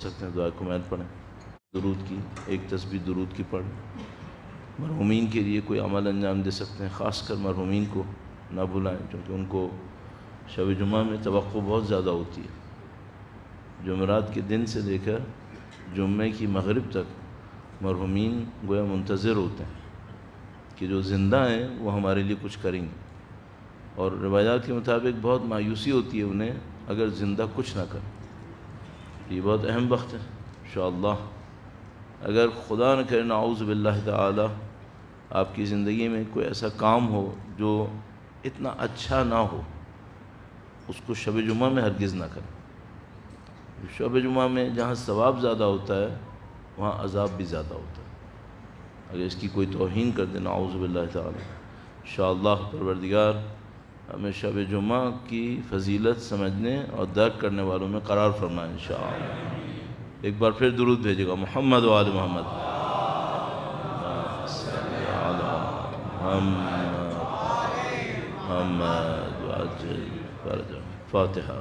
سکتے ہیں دعا کمائل پڑھیں، درود کی ایک تسبیح درود کی پڑھیں، مرحومین کے لیے کوئی عمل انجام دے سکتے ہیں، خاص کر مرحومین کو نہ بھلائیں کیونکہ ان کو شب جمعہ میں توقع بہت زیادہ ہوتی ہے۔ جمعرات کے دن سے لے کر جمعے کی مغرب تک مرحومین گویا منتظر ہوتے ہیں کہ جو زندہ ہیں وہ ہمارے لیے کچھ کریں گے، اور روایات کے مطابق بہت مایوسی ہوتی ہے انہیں اگر زندہ کچھ نہ کریں۔ یہ بہت اہم وقت ہے انشاءاللہ۔ اگر خدا نہ کرے نعوذ باللہ تعالی آپ کی زندگی میں کوئی ایسا کام ہو جو اتنا اچھا نہ ہو، اس کو شب جمعہ میں ہرگز نہ کریں۔ شب جمعہ میں جہاں ثواب زیادہ ہوتا ہے وہاں عذاب بھی زیادہ ہوتا ہے۔ اگر اس کی کوئی توہین کر دے نعوذ باللہ تعالی، انشاءاللہ پروردگار ہمیں شب جمعہ کی فضیلت سمجھنے اور درک کرنے والوں میں قرار فرمائے انشاءاللہ۔ ایک بار پھر درود بھیجے گا، محمد و آل محمد، محمد وعجل فرجہ۔ فاتحہ۔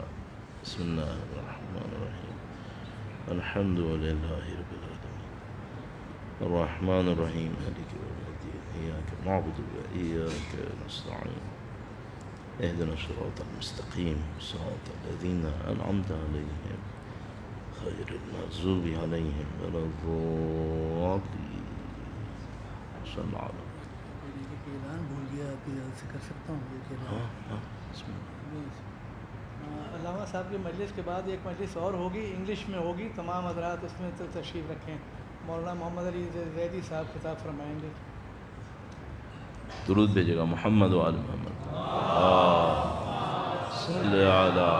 بسم اللہ الرحمن الرحیم، الحمد للہ رب العالمین، الرحمن الرحیم، مالک یوم الدین، ایاک نعبد و ایاک نستعین، اهدنا الصراط المستقیم، صراط الذین انعمت علیہم غیر المغضوب علیہم ولا الضالین۔ صلی اللہ علیہ اعلان بھول گیا، آپ کی اجازت سے کر سکتا ہوں؟ بسم اللہ۔ علامہ صاحب کی مجلس کے بعد ایک مجلس اور ہوگی، انگلش میں ہوگی، تمام حضرات اس میں تشریف رکھیں۔ مولانا محمد علی زیدی صاحب خطاب فرمائیں گے۔ درود بھیجے گا، محمد و آل محمد، صلی علی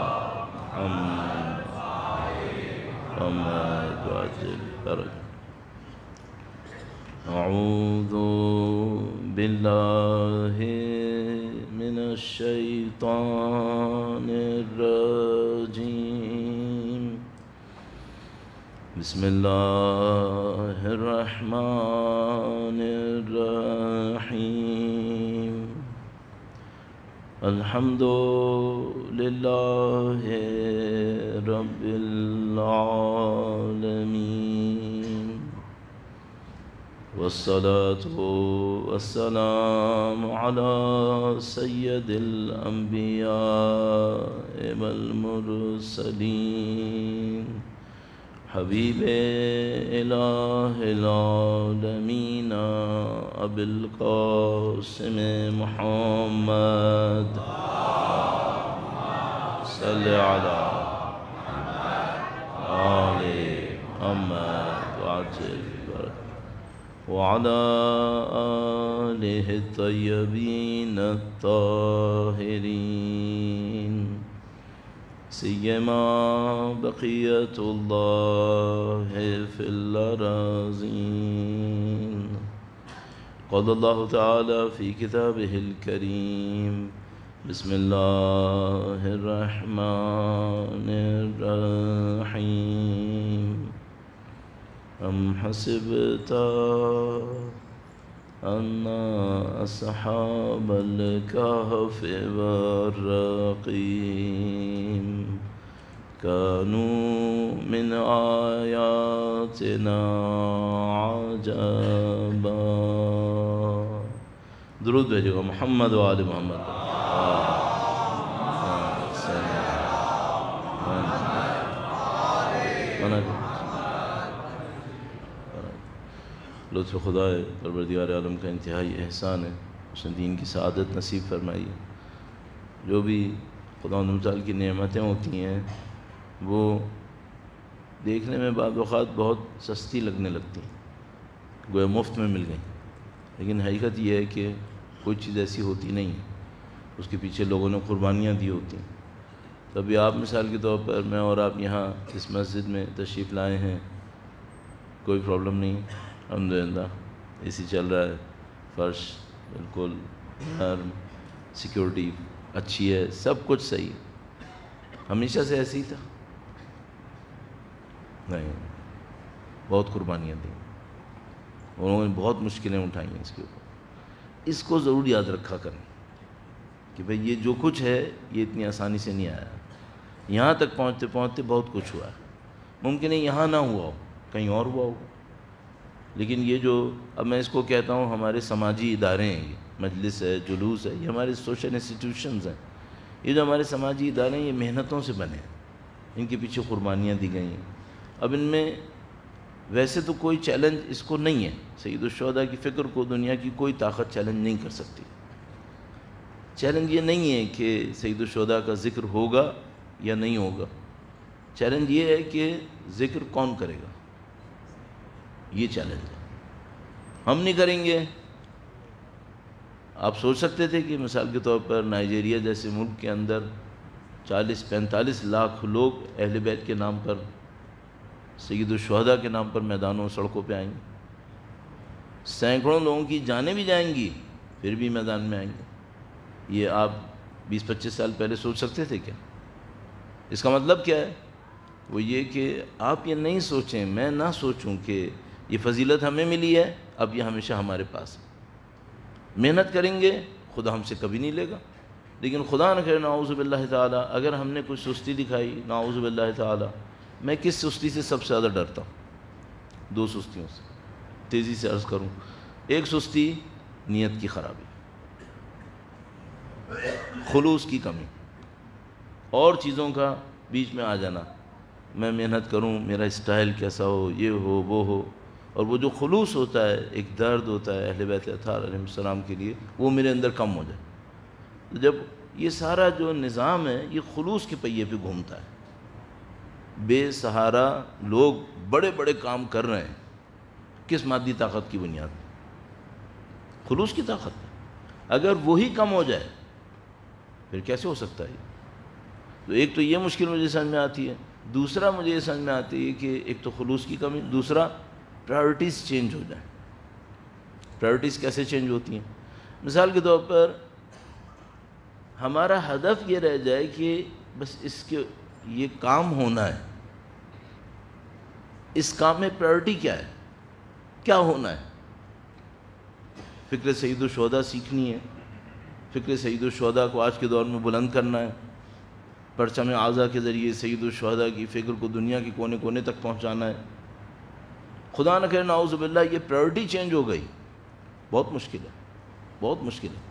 محمد وعجل فرجہ۔ اعوذ باللہ من الشیطان الرجیم، بسم اللہ الرحمن الرحیم، الحمد للہ رب العالمین، والصلاة والسلام على سید الانبیاء والمرسلین، حبیب الہ العالمین ابی القاسم محمد، صلی علی آل محمد وعجل وعلى آلہ الطیبین الطاہرین، سیما بقیت اللہ فی الارضین۔ قال اللہ تعالی فی کتابہ الکریم، بسم اللہ الرحمن الرحیم، ام حسبت ان اصحاب الکہف والرقیم كانوا من آیاتنا عجبا۔ درود بھیجے گا، محمد و آل محمد، لطف خدا ہے، پروردگار عالم کا انتہائی احسان ہے، اس نے دین کی سعادت نصیب فرمائی ہے۔ جو بھی خدا متعال کی نعمتیں ہوتی ہیں وہ دیکھنے میں بعض اوقات بہت سستی لگنے لگتی ہیں، گویا مفت میں مل گئیں، لیکن حقیقت یہ ہے کہ کوئی چیز ایسی ہوتی نہیں ہے، اس کے پیچھے لوگوں نے قربانیاں دی ہوتی ہیں۔ تبھی آپ مثال کے طور پر میں اور آپ یہاں اس مسجد میں تشریف لائے ہیں، کوئی پرابلم نہیں ہے، الحمدللہ اے سی چل رہا ہے، فرش بالکل نرم، سیکیورٹی اچھی ہے، سب کچھ صحیح ہے۔ ہمیشہ سے ایسے ہی تھا؟ نہیں، بہت قربانیاں دیں، انہوں نے بہت مشکلیں اٹھائی ہیں اس کے اوپر۔ اس کو ضرور یاد رکھا کریں کہ بھئی یہ جو کچھ ہے یہ اتنی آسانی سے نہیں آیا، یہاں تک پہنچتے پہنچتے بہت کچھ ہوا ہے۔ ممکن ہے یہاں نہ ہوا ہو، کہیں اور ہوا ہوگا، لیکن یہ جو اب میں اس کو کہتا ہوں ہمارے سماجی ادارے ہیں، یہ مجلس ہے، جلوس ہے، یہ ہمارے سوشل انسٹیٹیوشنز ہیں، یہ جو ہمارے سماجی ادارے ہیں یہ محنتوں سے بنے ہیں، ان کے پیچھے قربانیاں دی گئی ہیں۔ اب ان میں ویسے تو کوئی چیلنج اس کو نہیں ہے، سید الشہداء کی فکر کو دنیا کی کوئی طاقت چیلنج نہیں کر سکتی۔ چیلنج یہ نہیں ہے کہ سید الشہداء کا ذکر ہوگا یا نہیں ہوگا، چیلنج یہ ہے کہ ذکر کون کرے گا، یہ چیلنج ہے۔ ہم نہیں کریں گے۔ آپ سوچ سکتے تھے کہ مثال کے طور پر نائجیریا جیسے ملک کے اندر 40-45 لاکھ لوگ اہل بیت کے نام پر، سید الشہداء کے نام پر میدانوں سڑکوں پہ آئیں گے، سینکڑوں لوگوں کی جانیں بھی جائیں گی پھر بھی میدان میں آئیں گے۔ یہ آپ 20-25 سال پہلے سوچ سکتے تھے کیا؟ اس کا مطلب کیا ہے؟ وہ یہ کہ آپ یہ نہیں سوچیں، میں نہ سوچوں کہ یہ فضیلت ہمیں ملی ہے اب یہ ہمیشہ ہمارے پاس ہے۔ محنت کریں گے خدا ہم سے کبھی نہیں لے گا، لیکن خدا نہ کرے نعوذ باللہ تعالی اگر ہم نے کچھ سستی دکھائی، نعوذ باللہ تعالی، میں کس سستی سے سب سے زیادہ ڈرتا ہوں؟ 2 سستیوں سے، تیزی سے عرض کروں۔ ایک سستی نیت کی خرابی، خلوص کی کمی، اور چیزوں کا بیچ میں آ جانا، میں محنت کروں، میرا اسٹائل کیسا ہو، یہ ہو وہ ہو، اور وہ جو خلوص ہوتا ہے، ایک درد ہوتا ہے اہل بیت اطہار علیہ السلام کے لیے، وہ میرے اندر کم ہو جائے۔ تو جب یہ سارا جو نظام ہے یہ خلوص کے پہیے پہ گھومتا ہے، بے سہارا لوگ بڑے بڑے کام کر رہے ہیں، کس مادی طاقت کی بنیاد پر؟ خلوص کی طاقت ہے۔ اگر وہی کم ہو جائے پھر کیسے ہو سکتا ہے؟ تو ایک تو یہ مشکل مجھے سمجھ میں آتی ہے، دوسرا مجھے یہ سمجھ میں آتی ہے کہ ایک تو خلوص کی کمی، دوسرا پرائرٹیز چینج ہو جائیں۔ پرائرٹیز کیسے چینج ہوتی ہیں؟ مثال کے طور پر ہمارا ہدف یہ رہ جائے کہ بس اس کے یہ کام ہونا ہے، اس کام میں پرائرٹی کیا ہے، کیا ہونا ہے؟ فکر سید الشہداء سیکھنی ہے، فکر سید الشہداء کو آج کے دور میں بلند کرنا ہے، پرچم اعزا کے ذریعے سید الشہداء کی فکر کو دنیا کے کونے کونے تک پہنچانا ہے۔ خدا نہ کرے نعوذ باللہ یہ پرائرٹی چینج ہو گئی، بہت مشکل ہے، بہت مشکل ہے۔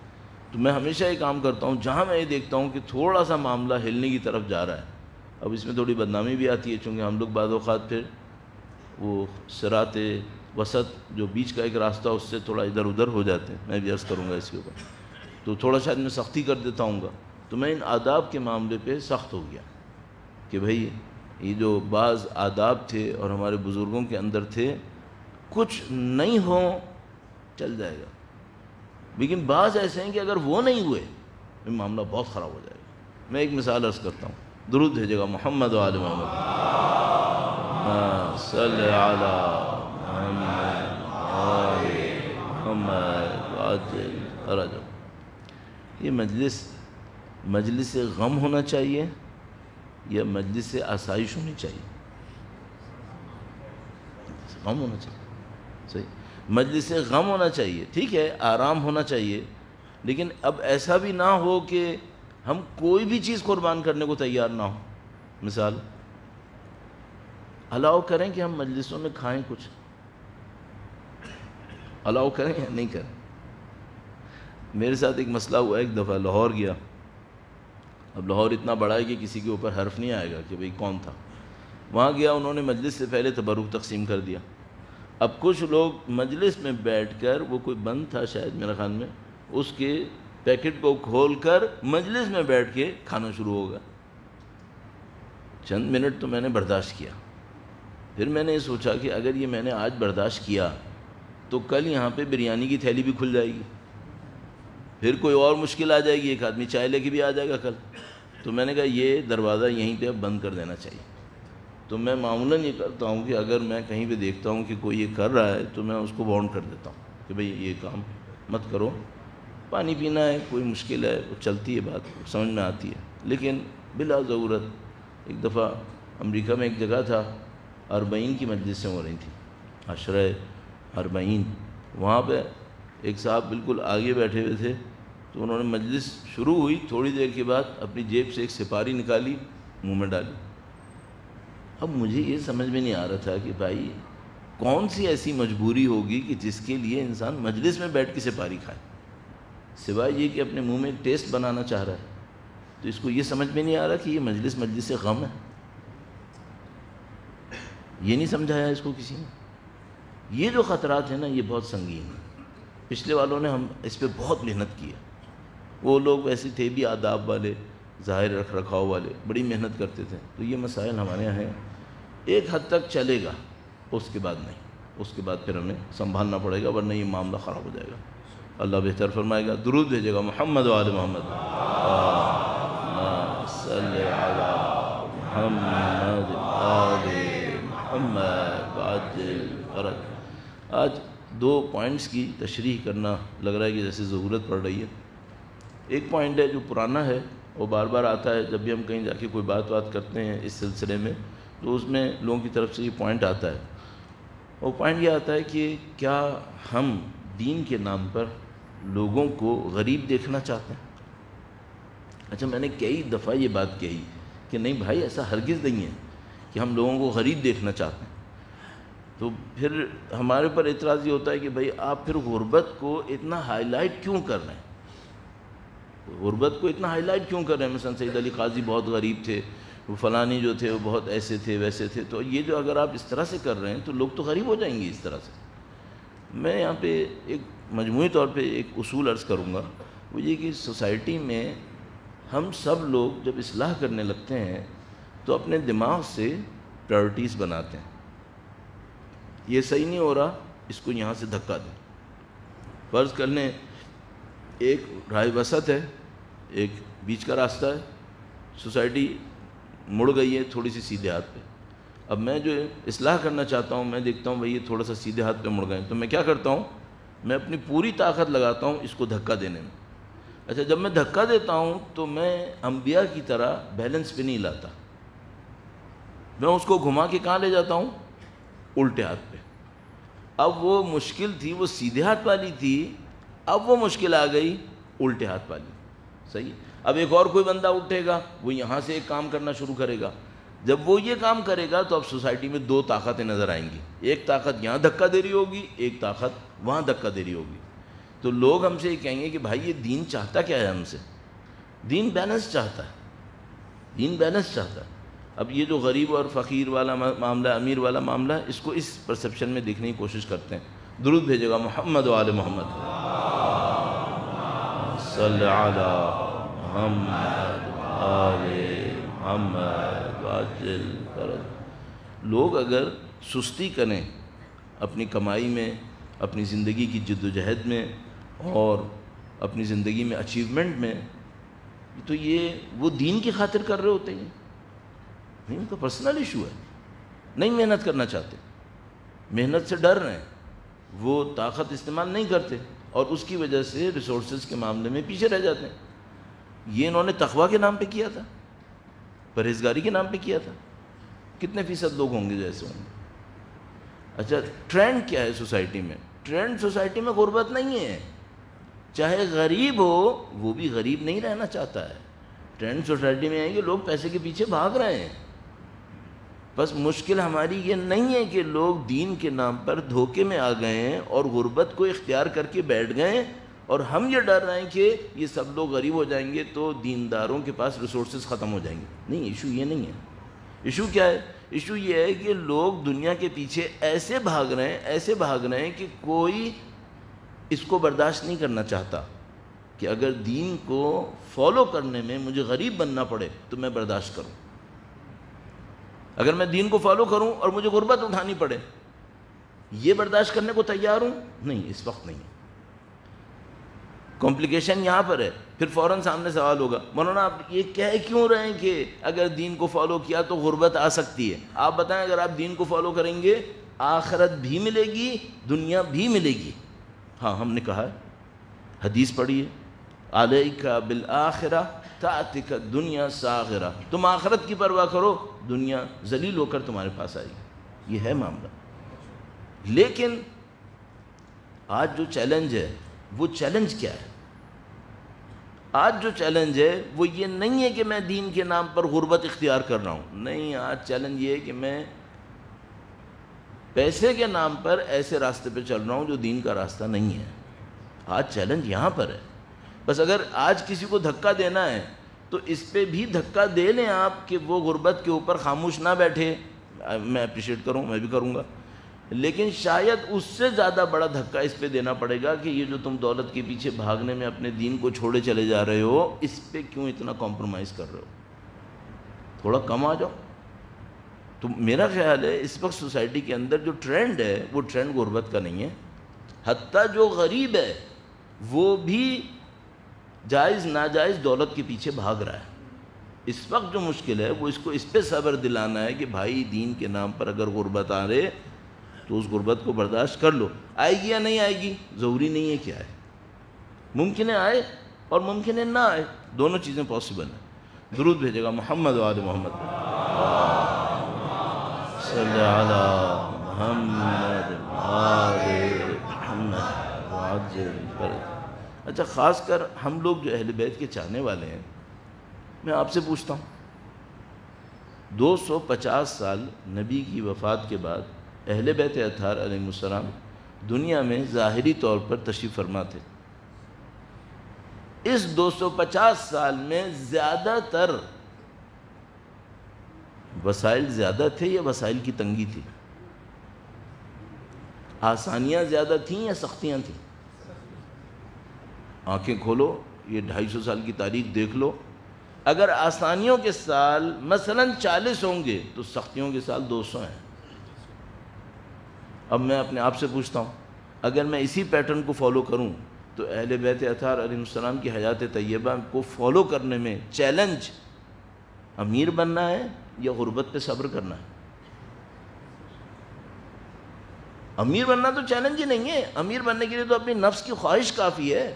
تو میں ہمیشہ یہ کام کرتا ہوں جہاں میں یہ دیکھتا ہوں کہ تھوڑا سا معاملہ ہلنے کی طرف جا رہا ہے، اب اس میں تھوڑی بدنامی بھی آتی ہے چونکہ ہم لوگ بعض اوقات پھر وہ صراط وسط جو بیچ کا ایک راستہ اس سے تھوڑا ادھر ادھر ہو جاتے ہیں، میں بھی عرض کروں گا اس کے اوپر، تو تھوڑا شاید میں سختی کر دیتا ہوں گا۔ تو میں ان آداب کے معاملے پہ سخت ہو گیا کہ بھائی یہ جو بعض آداب تھے اور ہمارے بزرگوں کے اندر تھے، کچھ نہیں ہو چل جائے گا، لیکن بعض ایسے ہیں کہ اگر وہ نہیں ہوئے تو معاملہ بہت خراب ہو جائے گا۔ میں ایک مثال عرض کرتا ہوں، درود بھیجے گا محمد و آل محمد، صلی علی محمد آل محمد عاجل رجب۔ یہ مجلس غم ہونا چاہیے یا مجلس آسائش ہونی چاہیے؟ غم ہونا چاہیے، صحیح، مجلس غم ہونا چاہیے، ٹھیک ہے، آرام ہونا چاہیے، لیکن اب ایسا بھی نہ ہو کہ ہم کوئی بھی چیز قربان کرنے کو تیار نہ ہو۔ مثال الاؤ کریں کہ ہم مجلسوں میں کھائیں، کچھ الاؤ کریں یا نہیں کریں؟ میرے ساتھ ایک مسئلہ ہوا، ایک دفعہ لاہور گیا، اب لاہور اتنا بڑا ہے کہ کسی کے اوپر حرف نہیں آئے گا کہ بھئی کون تھا۔ وہاں گیا، انہوں نے مجلس سے پہلے تبرک تقسیم کر دیا۔ اب کچھ لوگ مجلس میں بیٹھ کر، وہ کوئی بند تھا شاید میرے خیال میں، اس کے پیکٹ کو کھول کر مجلس میں بیٹھ کے کھانا شروع ہوگا۔ چند منٹ تو میں نے برداشت کیا، پھر میں نے یہ سوچا کہ اگر یہ میں نے آج برداشت کیا تو کل یہاں پہ بریانی کی تھیلی بھی کھل جائے گی، پھر کوئی اور مشکل آ جائے گی، ایک آدمی چائے لے کے بھی آ جائے گا کل۔ تو میں نے کہا یہ دروازہ یہیں پہ اب بند کر دینا چاہیے۔ تو میں معمولاً یہ کرتا ہوں کہ اگر میں کہیں پہ دیکھتا ہوں کہ کوئی یہ کر رہا ہے تو میں اس کو وارن کر دیتا ہوں کہ بھئی یہ کام مت کرو، پانی پینا ہے، کوئی مشکل ہے، وہ چلتی ہے، بات سمجھ میں آتی ہے، لیکن بلا ضرورت۔ ایک دفعہ امریکہ میں ایک جگہ تھا، 40 کی مجلسیں ہو رہی تھیں، عشرہ 40، وہاں پہ ایک صاحب بالکل آگے بیٹھے ہوئے تھے، تو انہوں نے مجلس شروع ہوئی، تھوڑی دیر کے بعد اپنی جیب سے ایک سپاری نکالی، منہ میں ڈالی، اب مجھے یہ سمجھ میں نہیں آ رہا تھا کہ بھائی کون سی ایسی مجبوری ہوگی کہ جس کے لیے انسان مجلس میں بیٹھ کے سپاری کھائے، سوائے یہ کہ اپنے منہ میں ایک ٹیسٹ بنانا چاہ رہا ہے۔ تو اس کو یہ سمجھ میں نہیں آ رہا کہ یہ مجلس سے غم ہے، یہ نہیں سمجھایا اس کو کسی نے۔ یہ جو خطرات ہیں نا یہ بہت سنگین ہیں۔ پچھلے والوں نے ہم اس پہ بہت محنت کی ہے، وہ لوگ ایسے تھے بھی آداب والے، ظاہر رکھ رکھاؤ والے، بڑی محنت کرتے تھے۔ تو یہ مسائل ہمارے یہاں ہیں، ایک حد تک چلے گا، اس کے بعد نہیں، اس کے بعد پھر ہمیں سنبھالنا پڑے گا، ورنہ یہ معاملہ خراب ہو جائے گا۔ اللہ بہتر فرمائے گا۔ درود بھیجے گا محمد و آل محمد، صلی علی محمد آل محمد عجل فرج۔ آج 2 پوائنٹس کی تشریح کرنا لگ رہا ہے کہ جیسے ضرورت پڑ رہی ہے۔ ایک پوائنٹ ہے جو پرانا ہے، وہ بار بار آتا ہے جب بھی ہم کہیں جا کے کوئی بات کرتے ہیں اس سلسلے میں، تو اس میں لوگوں کی طرف سے یہ پوائنٹ آتا ہے۔ وہ پوائنٹ یہ آتا ہے کہ کیا ہم دین کے نام پر لوگوں کو غریب دیکھنا چاہتے ہیں؟ اچھا، میں نے کئی دفعہ یہ بات کہی کہ نہیں بھائی، ایسا ہرگز نہیں ہے کہ ہم لوگوں کو غریب دیکھنا چاہتے ہیں۔ تو پھر ہمارے پر اعتراض یہ ہوتا ہے کہ بھائی آپ پھر غربت کو اتنا ہائی لائٹ کیوں کر رہے ہیں؟ غربت کو اتنا ہائی لائٹ کیوں کر رہے ہیں؟ مثلا سید علی قاضی بہت غریب تھے، وہ فلانی جو تھے وہ بہت ایسے تھے ویسے تھے، تو یہ جو اگر آپ اس طرح سے کر رہے ہیں تو لوگ تو غریب ہو جائیں گے اس طرح سے۔ میں یہاں پہ ایک مجموعی طور پہ ایک اصول عرض کروں گا، وہ یہ کہ سوسائٹی میں ہم سب لوگ جب اصلاح کرنے لگتے ہیں تو اپنے دماغ سے پرائرٹیز بناتے ہیں۔ یہ صحیح نہیں ہو رہا، اس کو یہاں سے دھکا دیں۔ فرض کر لیں ایک راہ وسط ہے، ایک بیچ کا راستہ ہے، سوسائٹی مڑ گئی ہے تھوڑی سی سیدھے ہاتھ پہ۔ اب میں جو اصلاح کرنا چاہتا ہوں، میں دیکھتا ہوں بھئی یہ تھوڑا سا سیدھے ہاتھ پہ مڑ گئے، تو میں کیا کرتا ہوں؟ میں اپنی پوری طاقت لگاتا ہوں اس کو دھکا دینے میں۔ اچھا، جب میں دھکا دیتا ہوں تو میں انبیاء کی طرح بیلنس پہ نہیں لاتا، میں اس کو گھما کے کہاں لے جاتا ہوں؟ الٹے ہاتھ پہ۔ اب وہ مشکل تھی وہ سیدھے ہاتھ والی تھی، اب وہ مشکل آ گئی الٹے ہاتھ والی۔ صحیح؟ اب ایک اور کوئی بندہ اٹھے گا، وہ یہاں سے ایک کام کرنا شروع کرے گا۔ جب وہ یہ کام کرے گا تو اب سوسائٹی میں 2 طاقتیں نظر آئیں گی، ایک طاقت یہاں دھکا دے رہی ہوگی، ایک طاقت وہاں دھکا دے رہی ہوگی۔ تو لوگ ہم سے یہ کہیں گے کہ بھائی یہ دین چاہتا کیا ہے ہم سے؟ دین بیلنس چاہتا ہے، دین بیلنس چاہتا ہے۔ اب یہ جو غریب اور فقیر والا معاملہ، امیر والا معاملہ ہے، اس کو اس پرسپشن میں دیکھنے کی کوشش کرتے ہیں۔ درود بھیجے گا محمد و آل محمد، صلی علی محمد آل محمد عجل فرج۔ لوگ اگر سستی کریں اپنی کمائی میں، اپنی زندگی کی جد و جہد میں اور اپنی زندگی میں اچیومنٹ میں، تو یہ وہ دین کی خاطر کر رہے ہوتے ہیں، نہیں، ان کا پرسنل ایشو ہے، نہیں محنت کرنا چاہتے، محنت سے ڈر رہے ہیں، وہ طاقت استعمال نہیں کرتے اور اس کی وجہ سے ریسورسز کے معاملے میں پیچھے رہ جاتے ہیں۔ یہ انہوں نے تقویٰ کے نام پہ کیا تھا، پرہیزگاری کے نام پہ کیا تھا۔ کتنے فیصد لوگ ہوں گے جیسے ہوں گے؟ اچھا، ٹرینڈ کیا ہے سوسائٹی میں؟ ٹرینڈ سوسائٹی میں غربت نہیں ہے، چاہے غریب ہو وہ بھی غریب نہیں رہنا چاہتا ہے۔ ٹرینڈ سوسائٹی میں ہے کہ لوگ پیسے کے پیچھے بھاگ رہے ہیں۔ بس مشکل ہماری یہ نہیں ہے کہ لوگ دین کے نام پر دھوکے میں آ گئے ہیں اور غربت کو اختیار کر کے بیٹھ گئے ہیں، اور ہم یہ ڈر رہے ہیں کہ یہ سب لوگ غریب ہو جائیں گے تو دینداروں کے پاس ریسورسز ختم ہو جائیں گے۔ نہیں، ایشو یہ نہیں ہے۔ ایشو کیا ہے؟ ایشو یہ ہے کہ لوگ دنیا کے پیچھے ایسے بھاگ رہے ہیں کہ کوئی اس کو برداشت نہیں کرنا چاہتا کہ اگر دین کو فالو کرنے میں مجھے غریب بننا پڑے تو میں برداشت کروں، اگر میں دین کو فالو کروں اور مجھے غربت اٹھانی پڑے، یہ برداشت کرنے کو تیار ہوں؟ نہیں، اس وقت نہیں۔ کمپلیکیشن یہاں پر ہے۔ پھر فوراً سامنے سوال ہوگا، مولانا آپ یہ کہہ کیوں رہے ہیں کہ اگر دین کو فالو کیا تو غربت آ سکتی ہے؟ آپ بتائیں، اگر آپ دین کو فالو کریں گے آخرت بھی ملے گی، دنیا بھی ملے گی۔ ہاں، ہم نے کہا ہے، حدیث پڑھی ہے، علیک بالآخرہ تأتک الدنیا صاغرہ، تم آخرت کی پرواہ کرو، دنیا ذلیل ہو کر تمہارے پاس آئے گی۔ یہ ہے معاملہ۔ لیکن آج جو چیلنج ہے وہ چیلنج کیا ہے؟ آج جو چیلنج ہے وہ یہ نہیں ہے کہ میں دین کے نام پر غربت اختیار کر رہا ہوں، نہیں، آج چیلنج یہ ہے کہ میں پیسے کے نام پر ایسے راستے پہ چل رہا ہوں جو دین کا راستہ نہیں ہے۔ آج چیلنج یہاں پر ہے۔ بس اگر آج کسی کو دھکا دینا ہے تو اس پہ بھی دھکا دے لیں آپ کہ وہ غربت کے اوپر خاموش نہ بیٹھے، میں اپریشیٹ کروں، میں بھی کروں گا، لیکن شاید اس سے زیادہ بڑا دھکا اس پہ دینا پڑے گا کہ یہ جو تم دولت کے پیچھے بھاگنے میں اپنے دین کو چھوڑے چلے جا رہے ہو، اس پہ کیوں اتنا کمپرومائز کر رہے ہو، تھوڑا کم آ جاؤ۔ تو میرا خیال ہے اس وقت سوسائٹی کے اندر جو ٹرینڈ ہے وہ ٹرینڈ غربت کا نہیں ہے، حتیٰ جو غریب ہے وہ بھی جائز ناجائز دولت کے پیچھے بھاگ رہا ہے۔ اس وقت جو مشکل ہے وہ اس کو اس پہ صبر دلانا ہے کہ بھائی دین کے نام پر اگر غربت آ رہے تو اس غربت کو برداشت کر لو، آئے گی یا نہیں آئے گی ضروری نہیں ہے کہ آئے، ممکن ہے آئے اور ممکن ہے نہ آئے، دونوں چیزیں پاسبل ہیں۔ درود بھیجے گا محمد و آل محمد صلی علی محمد آل محمد وعجل فرج۔ اچھا، خاص کر ہم لوگ جو اہل بیت کے چاہنے والے ہیں، میں آپ سے پوچھتا ہوں، 250 سال نبی کی وفات کے بعد اہل بیت اطہار علیہ السلام دنیا میں ظاہری طور پر تشریف فرما تھے۔ اس 250 سال میں زیادہ تر وسائل زیادہ تھے یا وسائل کی تنگی تھی؟ آسانیاں زیادہ تھیں یا سختیاں تھیں؟ آنکھیں کھولو، یہ 250 سال کی تاریخ دیکھ لو، اگر آسانیوں کے سال مثلا 40 ہوں گے تو سختیوں کے سال 200 ہیں۔ اب میں اپنے آپ سے پوچھتا ہوں، اگر میں اسی پیٹرن کو فالو کروں تو اہل بیت اطہار علیہ السلام کی حیات طیبہ کو فالو کرنے میں چیلنج امیر بننا ہے یا غربت پہ صبر کرنا ہے؟ امیر بننا تو چیلنج ہی نہیں ہے، امیر بننے کے لیے تو اپنی نفس کی خواہش کافی ہے،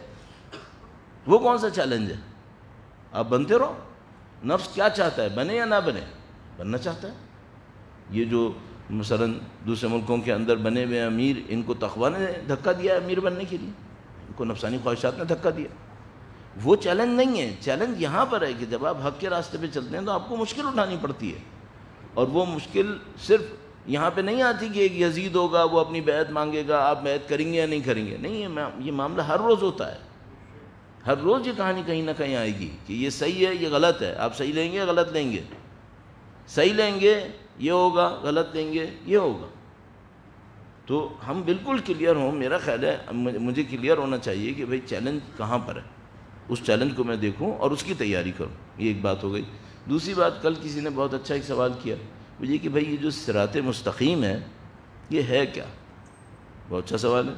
وہ کون سا چیلنج ہے؟ آپ بنتے رہو، نفس کیا چاہتا ہے، بنے یا نہ بنے؟ بننا چاہتا ہے۔ یہ جو مثلا دوسرے ملکوں کے اندر بنے ہوئے امیر، ان کو تقویٰ نے دھکا دیا ہے امیر بننے کے لیے، ان کو نفسانی خواہشات نے دھکا دیا۔ وہ چیلنج نہیں ہے، چیلنج یہاں پر ہے کہ جب آپ حق کے راستے پہ چلتے ہیں تو آپ کو مشکل اٹھانی پڑتی ہے، اور وہ مشکل صرف یہاں پہ نہیں آتی کہ ایک یزید ہوگا وہ اپنی بیعت مانگے گا، آپ بیعت کریں گے یا نہیں کریں گے، نہیں، یہ معاملہ ہر روز ہوتا ہے، ہر روز یہ کہانی کہیں نہ کہیں آئے گی کہ یہ صحیح ہے یہ غلط ہے، آپ صحیح لیں گے یا غلط لیں گے، صحیح لیں گے یہ ہوگا، غلط لیں گے یہ ہوگا۔ تو ہم بالکل کلیئر ہوں، میرا خیال ہے مجھے کلیئر ہونا چاہیے کہ بھئی چیلنج کہاں پر ہے، اس چیلنج کو میں دیکھوں اور اس کی تیاری کروں، یہ ایک بات ہو گئی۔ دوسری بات، کل کسی نے بہت اچھا ایک سوال کیا، وہ یہ کہ بھئی یہ جو صراط مستقیم ہے یہ ہے کیا؟ بہت اچھا سوال ہے،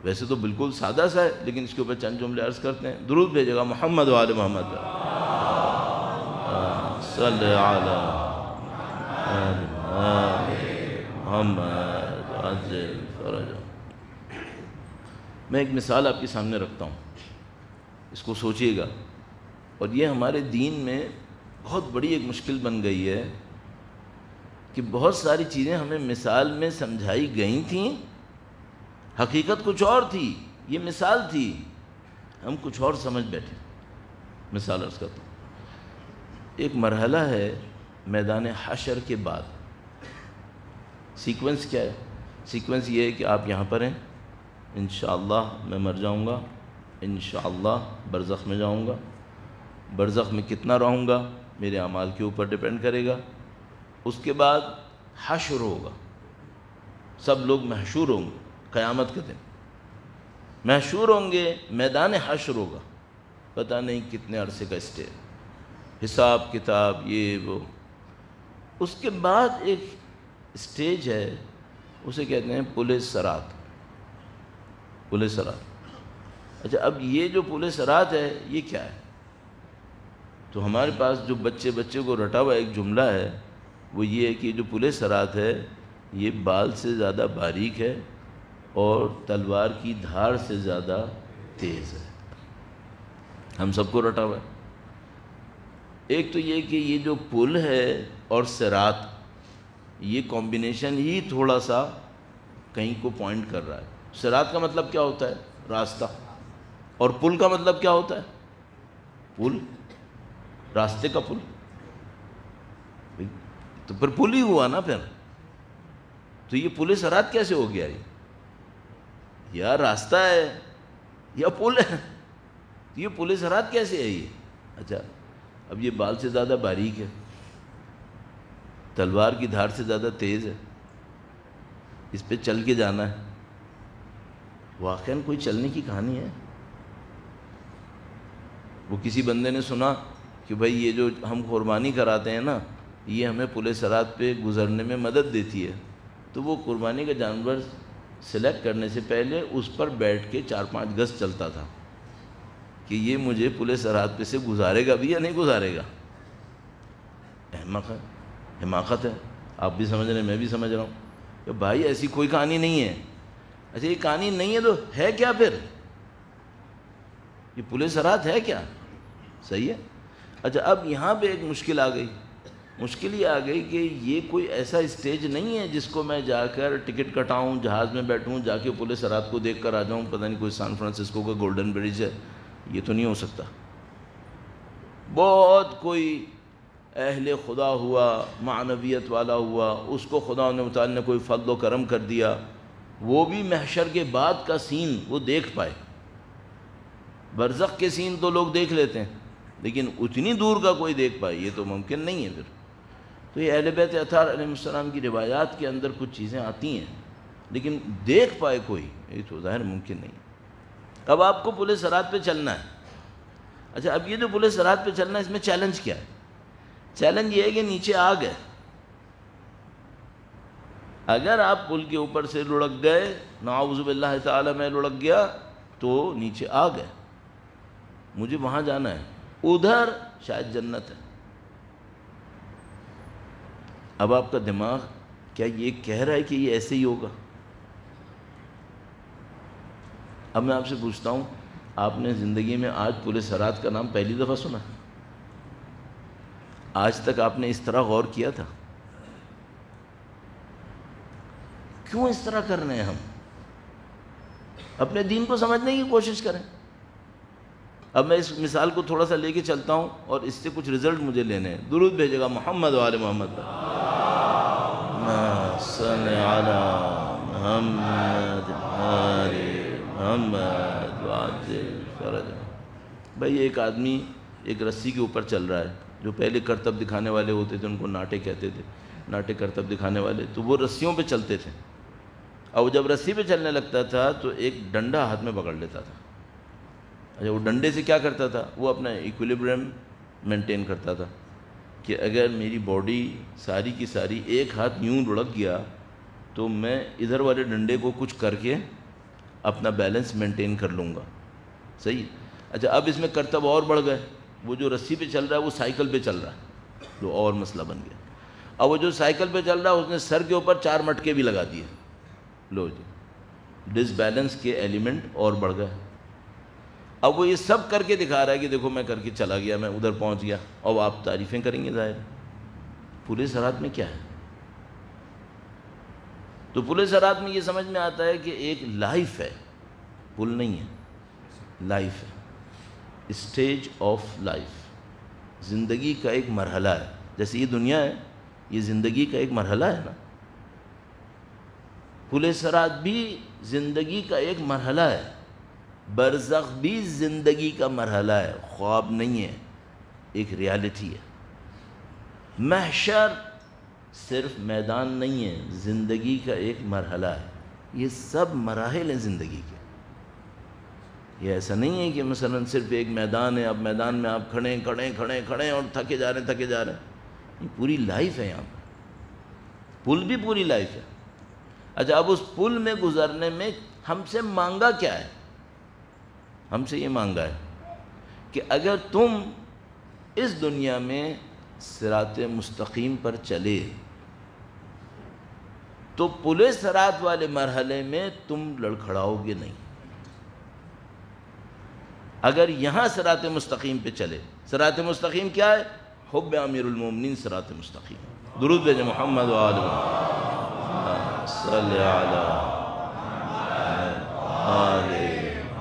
ویسے تو بالکل سادہ سا ہے، لیکن اس کے اوپر چند جملے عرض کرتے ہیں۔ درود بھیجے گا محمد و آل محمد صلی علی محمد عجل فرج۔ میں ایک مثال آپ کے سامنے رکھتا ہوں، اس کو سوچئے گا، اور یہ ہمارے دین میں بہت بڑی ایک مشکل بن گئی ہے کہ بہت ساری چیزیں ہمیں مثال میں سمجھائی گئی تھیں، حقیقت کچھ اور تھی، یہ مثال تھی، ہم کچھ اور سمجھ بیٹھے۔ مثال عرض کرتا ہوں، ایک مرحلہ ہے میدان حشر کے بعد۔ سیکوینس کیا ہے؟ سیکوینس یہ ہے کہ آپ یہاں پر ہیں، انشاءاللہ میں مر جاؤں گا، انشاءاللہ برزخ میں جاؤں گا، برزخ میں کتنا رہوں گا میرے اعمال کے اوپر ڈیپینڈ کرے گا۔ اس کے بعد حشر ہوگا، سب لوگ محشور ہوں گے، قیامت کے دن محشور ہوں گے، میدان حشر ہوگا، پتہ نہیں کتنے عرصے کا اسٹے، حساب کتاب یہ وہ۔ اس کے بعد ایک اسٹیج ہے، اسے کہتے ہیں پل صراط، پل صراط۔ اچھا، اب یہ جو پل صراط ہے یہ کیا ہے؟ تو ہمارے پاس جو بچے کو رٹا ہوا ایک جملہ ہے، وہ یہ ہے کہ جو پل صراط ہے یہ بال سے زیادہ باریک ہے اور تلوار کی دھار سے زیادہ تیز ہے۔ ہم سب کو رٹا ہوا ہے۔ ایک تو یہ کہ یہ جو پل ہے اور صراط، یہ کمبینیشن ہی تھوڑا سا کہیں کو پوائنٹ کر رہا ہے۔ صراط کا مطلب کیا ہوتا ہے؟ راستہ، اور پل کا مطلب کیا ہوتا ہے؟ پل، راستے کا پل، تو پھر پل ہی ہوا نا پھر. تو یہ پل صراط کیسے ہو گیا؟ یا راستہ ہے یا پل ہے، یہ پل صراط کیسے ہے یہ؟ اچھا اب یہ بال سے زیادہ باریک ہے، تلوار کی دھار سے زیادہ تیز ہے، اس پہ چل کے جانا ہے. واقعاً کوئی چلنے کی کہانی ہے؟ وہ کسی بندے نے سنا کہ بھائی یہ جو ہم قربانی کراتے ہیں نا، یہ ہمیں پل صراط پہ گزرنے میں مدد دیتی ہے، تو وہ قربانی کا جانور سلیکٹ کرنے سے پہلے اس پر بیٹھ کے 4-5 گز چلتا تھا کہ یہ مجھے پل صراط پہ سے گزارے گا بھی یا نہیں گزارے گا. حماقت ہے. آپ بھی سمجھ رہے ہیں، میں بھی سمجھ رہا ہوں کہ بھائی ایسی کوئی کہانی نہیں ہے. اچھا یہ کہانی نہیں ہے تو ہے کیا پھر؟ یہ پل صراط ہے کیا؟ صحیح ہے. اچھا اب یہاں پہ ایک مشکل آ گئی. مشکل یہ آ گئی کہ یہ کوئی ایسا اسٹیج نہیں ہے جس کو میں جا کر ٹکٹ کٹاؤں، جہاز میں بیٹھوں، جا کے پل صراط کو دیکھ کر آ جاؤں، پتہ نہیں کوئی سان فرانسسکو کا گولڈن برج ہے. یہ تو نہیں ہو سکتا. بہت کوئی اہل خدا ہوا، معنویت والا ہوا، اس کو خدا تعالیٰ نے کوئی فضل و کرم کر دیا، وہ بھی محشر کے بعد کا سین وہ دیکھ پائے. برزخ کے سین تو لوگ دیکھ لیتے ہیں، لیکن اتنی دور کا کوئی دیکھ پائے یہ تو ممکن نہیں ہے. پھر تو یہ اہل بیت اطہار علیہ السلام کی روایات کے اندر کچھ چیزیں آتی ہیں، لیکن دیکھ پائے کوئی، یہ تو ظاہر ممکن نہیں. اب آپ کو پل صراط پہ چلنا ہے. اچھا اب یہ جو پل صراط پہ چلنا ہے، اس میں چیلنج کیا ہے؟ چیلنج یہ ہے کہ نیچے آگ ہے. اگر آپ پل کے اوپر سے لڑک گئے، نعوذ باللہ تعالی میں لڑک گیا، تو نیچے آگ ہے، مجھے وہاں جانا ہے، ادھر شاید جنت ہے. اب آپ کا دماغ کیا یہ کہہ رہا ہے کہ یہ ایسے ہی ہوگا؟ اب میں آپ سے پوچھتا ہوں، آپ نے زندگی میں آج پل صراط کا نام پہلی دفعہ سنا؟ آج تک آپ نے اس طرح غور کیا تھا؟ کیوں اس طرح کر رہے ہیں ہم؟ اپنے دین کو سمجھنے کی کوشش کریں. اب میں اس مثال کو تھوڑا سا لے کے چلتا ہوں اور اس سے کچھ رزلٹ مجھے لینے ہیں. درود بھیجے گا محمد و آل محمد پر. صلی علی محمد آل محمد وعجل فرج. بھائی ایک آدمی ایک رسی کے اوپر چل رہا ہے. جو پہلے کرتب دکھانے والے ہوتے تھے ان کو ناٹے کہتے تھے، ناٹے کرتب دکھانے والے، تو وہ رسیوں پہ چلتے تھے. اور جب رسی پہ چلنے لگتا تھا تو ایک ڈنڈا ہاتھ میں پکڑ لیتا تھا. اچھا وہ ڈنڈے سے کیا کرتا تھا؟ وہ اپنا ایکویلیبریم مینٹین کرتا تھا کہ اگر میری باڈی ساری کی ساری ایک ہاتھ یوں لڑک گیا تو میں ادھر والے ڈنڈے کو کچھ کر کے اپنا بیلنس مینٹین کر لوں گا. صحیح. اچھا اب اس میں کرتب اور بڑھ گئے. وہ جو رسی پہ چل رہا ہے وہ سائیکل پہ چل رہا ہے، جو اور مسئلہ بن گیا. اب وہ جو سائیکل پہ چل رہا ہے اس نے سر کے اوپر 4 مٹکے بھی لگا دیے. لو جی، ڈس بیلنس کے ایلیمنٹ اور بڑھ گئے. اب وہ یہ سب کر کے دکھا رہا ہے کہ دیکھو میں کر کے چلا گیا، میں ادھر پہنچ گیا. اب آپ تعریفیں کریں گے ظاہر. پل صراط میں کیا ہے؟ تو پل صراط میں یہ سمجھ میں آتا ہے کہ ایک لائف ہے، پل نہیں ہے، لائف ہے، اسٹیج آف لائف. زندگی کا ایک مرحلہ ہے. جیسے یہ دنیا ہے، یہ زندگی کا ایک مرحلہ ہے نا. پل صراط بھی زندگی کا ایک مرحلہ ہے. برزخ بھی زندگی کا مرحلہ ہے، خواب نہیں ہے، ایک ریالٹی ہے. محشر صرف میدان نہیں ہے، زندگی کا ایک مرحلہ ہے. یہ سب مراحل ہیں زندگی کے. یہ ایسا نہیں ہے کہ مثلا صرف ایک میدان ہے، اب میدان میں آپ کھڑے ہیں اور تھکے جا رہے ہیں. یہ پوری لائف ہے. یہاں پر پل بھی پوری لائف ہے. اچھا اب اس پل میں گزرنے میں ہم سے مانگا کیا ہے؟ ہم سے یہ مانگا ہے کہ اگر تم اس دنیا میں صراط مستقیم پر چلے تو پل صراط والے مرحلے میں تم لڑکھڑاؤ گے نہیں. اگر یہاں صراط مستقیم پہ چلے، صراط مستقیم کیا ہے؟ حب امیر المومنین صراط مستقیم. درود بھیجیں محمد و آل محمد صلی علی آل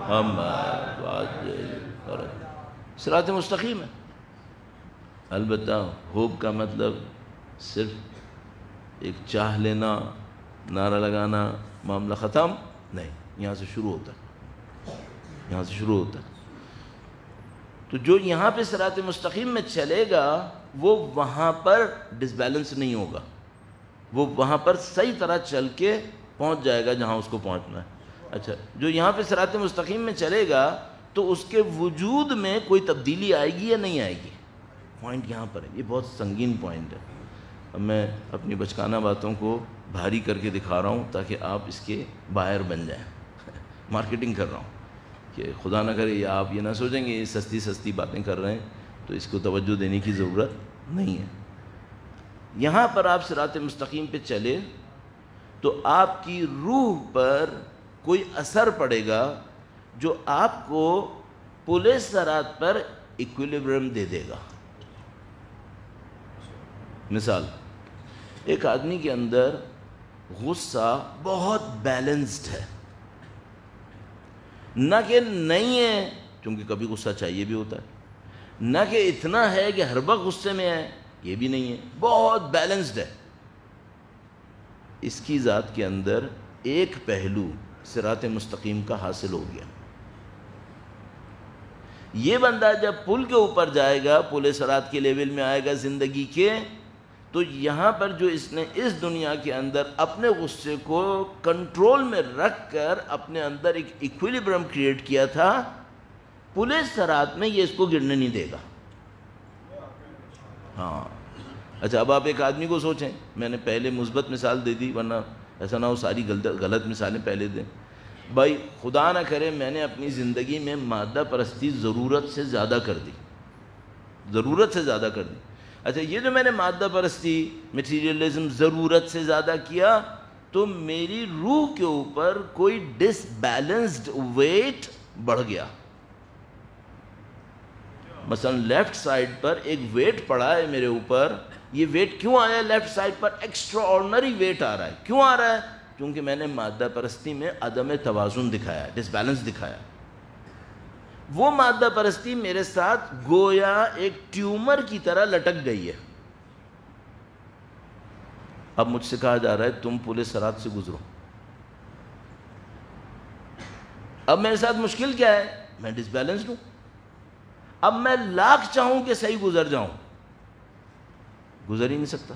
محمد وعجل فرج. صراط مستقیم ہے۔ البتہ ہوپ کا مطلب صرف ایک چاہ لینا، نعرہ لگانا، معاملہ ختم نہیں، یہاں سے شروع ہوتا ہے، یہاں سے شروع ہوتا ہے۔ تو جو یہاں پہ صراط مستقیم میں چلے گا وہ وہاں پر ڈس بیلنس نہیں ہوگا، وہ وہاں پر صحیح طرح چل کے پہنچ جائے گا جہاں اس کو پہنچنا ہے۔ اچھا، جو یہاں پہ صراط مستقیم میں چلے گا تو اس کے وجود میں کوئی تبدیلی آئے گی یا نہیں آئے گی؟ پوائنٹ یہاں پر ہے، یہ بہت سنگین پوائنٹ ہے۔ اب میں اپنی بچکانہ باتوں کو بھاری کر کے دکھا رہا ہوں تاکہ آپ اس کے بائر بن جائیں۔ مارکیٹنگ کر رہا ہوں کہ خدا نہ کرے یا آپ یہ نہ سوچیں گے یہ سستی سستی باتیں کر رہے ہیں تو اس کو توجہ دینے کی ضرورت نہیں ہے۔ یہاں پر آپ صراط مستقیم پہ چلے تو آپ کی روح پر کوئی اثر پڑے گا جو آپ کو پل صراط پر ایکویلیبرم دے دے گا۔ مثال، ایک آدمی کے اندر غصہ بہت بیلنسڈ ہے، نہ کہ نہیں ہے کیونکہ کبھی غصہ چاہیے بھی ہوتا ہے، نہ کہ اتنا ہے کہ ہر وقت غصے میں ہے، یہ بھی نہیں ہے، بہت بیلنسڈ ہے۔ اس کی ذات کے اندر ایک پہلو صراط مستقیم کا حاصل ہو گیا۔ یہ بندہ جب پل کے اوپر جائے گا، پل صراط کے لیول میں آئے گا زندگی کے، تو یہاں پر جو اس نے اس دنیا کے اندر اپنے غصے کو کنٹرول میں رکھ کر اپنے اندر ایک ایکویلیبرم کریٹ کیا تھا، پل صراط میں یہ اس کو گرنے نہیں دے گا۔ ہاں اچھا، اب آپ ایک آدمی کو سوچیں، میں نے پہلے مثبت مثال دے دی ورنہ ایسا نہ ہو ساری غلط مثالیں پہلے دیں۔ بھائی خدا نہ کرے میں نے اپنی زندگی میں مادہ پرستی ضرورت سے زیادہ کر دی، ضرورت سے زیادہ کر دی۔ اچھا، یہ جو میں نے مادہ پرستی، میٹیریلزم ضرورت سے زیادہ کیا تو میری روح کے اوپر کوئی ڈس بیلنسڈ ویٹ بڑھ گیا۔ مثلا لیفٹ سائڈ پر ایک ویٹ پڑا ہے میرے اوپر، یہ ویٹ کیوں آیا؟ لیفٹ سائڈ پر ایکسٹرا آرڈنری ویٹ آ رہا ہے، کیوں آ رہا ہے؟ کیونکہ میں نے مادہ پرستی میں عدم توازن دکھایا، ڈس بیلنس دکھایا۔ وہ مادہ پرستی میرے ساتھ گویا ایک ٹیومر کی طرح لٹک گئی ہے۔ اب مجھ سے کہا جا رہا ہے تم پل صراط سے گزرو۔ اب میرے ساتھ مشکل کیا ہے؟ میں ڈس بیلنسڈ ہوں۔ اب میں لاکھ چاہوں کہ صحیح گزر جاؤں، گزر ہی نہیں سکتا،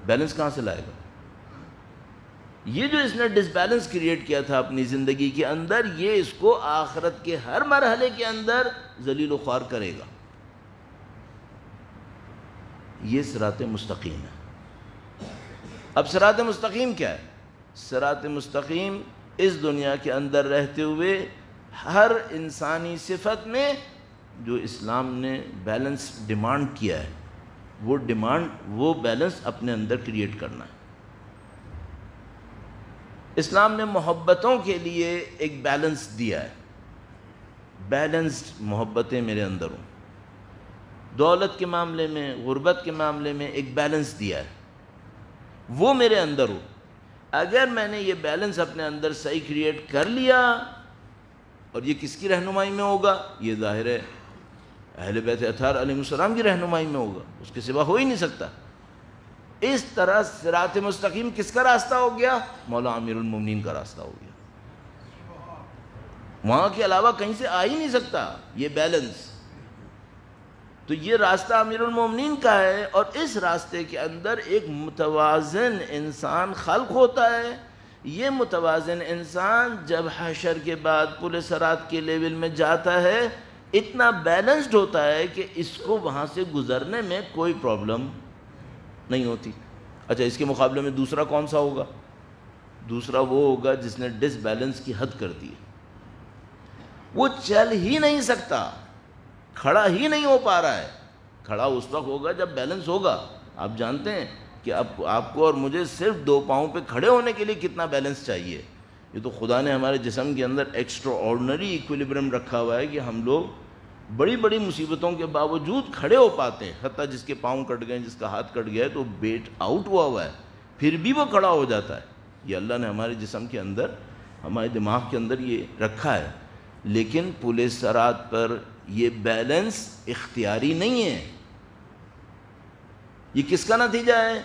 بیلنس کہاں سے لائے گا؟ یہ جو اس نے ڈس بیلنس کریٹ کیا تھا اپنی زندگی کے اندر، یہ اس کو آخرت کے ہر مرحلے کے اندر ذلیل و خوار کرے گا۔ یہ صراط مستقیم ہے۔ اب صراط مستقیم کیا ہے؟ صراط مستقیم اس دنیا کے اندر رہتے ہوئے ہر انسانی صفت میں جو اسلام نے بیلنس ڈیمانڈ کیا ہے، وہ بیلنس اپنے اندر کریٹ کرنا ہے۔ اسلام نے محبتوں کے لیے ایک بیلنس دیا ہے، بیلنسڈ محبتیں میرے اندر ہوں۔ دولت کے معاملے میں، غربت کے معاملے میں ایک بیلنس دیا ہے، وہ میرے اندر ہو۔ اگر میں نے یہ بیلنس اپنے اندر صحیح کریٹ کر لیا، اور یہ کس کی رہنمائی میں ہوگا؟ یہ ظاہر ہے اہل بیت اطہار علیہ السلام کی رہنمائی میں ہوگا، اس کے سوا ہو ہی نہیں سکتا۔ اس طرح صراط مستقیم کس کا راستہ ہو گیا؟ مولا امیر المومنین کا راستہ ہو گیا، وہاں کے علاوہ کہیں سے آ ہی نہیں سکتا یہ بیلنس۔ تو یہ راستہ امیر المومنین کا ہے، اور اس راستے کے اندر ایک متوازن انسان خلق ہوتا ہے۔ یہ متوازن انسان جب حشر کے بعد پل صراط کے لیول میں جاتا ہے، اتنا بیلنسڈ ہوتا ہے کہ اس کو وہاں سے گزرنے میں کوئی پرابلم نہیں ہوتی۔ اچھا، اس کے مقابلے میں دوسرا کون سا ہوگا؟ دوسرا وہ ہوگا جس نے ڈس بیلنس کی حد کر دی، وہ چل ہی نہیں سکتا، کھڑا ہی نہیں ہو پا رہا ہے۔ کھڑا اس وقت ہوگا جب بیلنس ہوگا۔ آپ جانتے ہیں کہ اب آپ کو اور مجھے صرف 2 پاؤں پہ کھڑے ہونے کے لیے کتنا بیلنس چاہیے؟ یہ تو خدا نے ہمارے جسم کے اندر ایکسٹرا آرڈنری ایکویلیبرم رکھا ہوا ہے کہ ہم لوگ بڑی بڑی مصیبتوں کے باوجود کھڑے ہو پاتے ہیں۔ حتیٰ جس کے پاؤں کٹ گئے، جس کا ہاتھ کٹ گیا ہے تو بیٹ آؤٹ ہوا ہے، پھر بھی وہ کھڑا ہو جاتا ہے۔ یہ اللہ نے ہمارے جسم کے اندر، ہمارے دماغ کے اندر یہ رکھا ہے۔ لیکن پل صراط پر یہ بیلنس اختیاری نہیں ہے، یہ کس کا نتیجہ ہے؟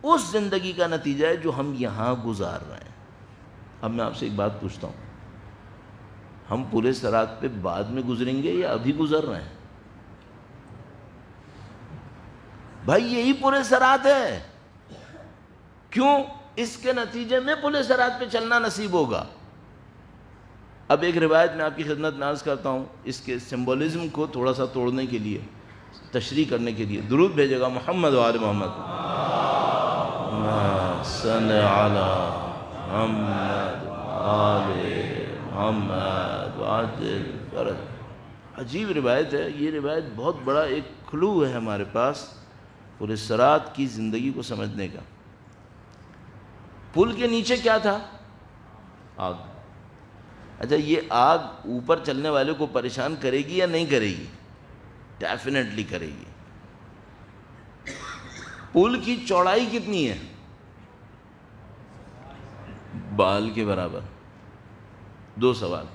اس زندگی کا نتیجہ ہے جو ہم یہاں گزار رہے ہیں۔ اب میں آپ سے ایک بات پوچھتا ہوں، ہم پورے صراط پہ بعد میں گزریں گے یا ابھی گزر رہے ہیں؟ بھائی یہی پورے صراط ہے، کیوں؟ اس کے نتیجے میں پورے صراط پہ چلنا نصیب ہوگا۔ اب ایک روایت میں آپ کی خدمت میں عرض کرتا ہوں، اس کے سمبولزم کو تھوڑا سا توڑنے کے لیے، تشریح کرنے کے لیے درود بھیجے گا محمد و آل محمد، صلی علی محمد آل محمد وعجل فرج۔ عجیب روایت ہے یہ، روایت بہت بڑا ایک کلو ہے ہمارے پاس پورے صراط کی زندگی کو سمجھنے کا۔ پل کے نیچے کیا تھا؟ آگ۔ اچھا یہ آگ اوپر چلنے والے کو پریشان کرے گی یا نہیں کرے گی؟ ڈیفینیٹلی کرے گی۔ پل کی چوڑائی کتنی ہے؟ بال کے برابر۔ دو سوال،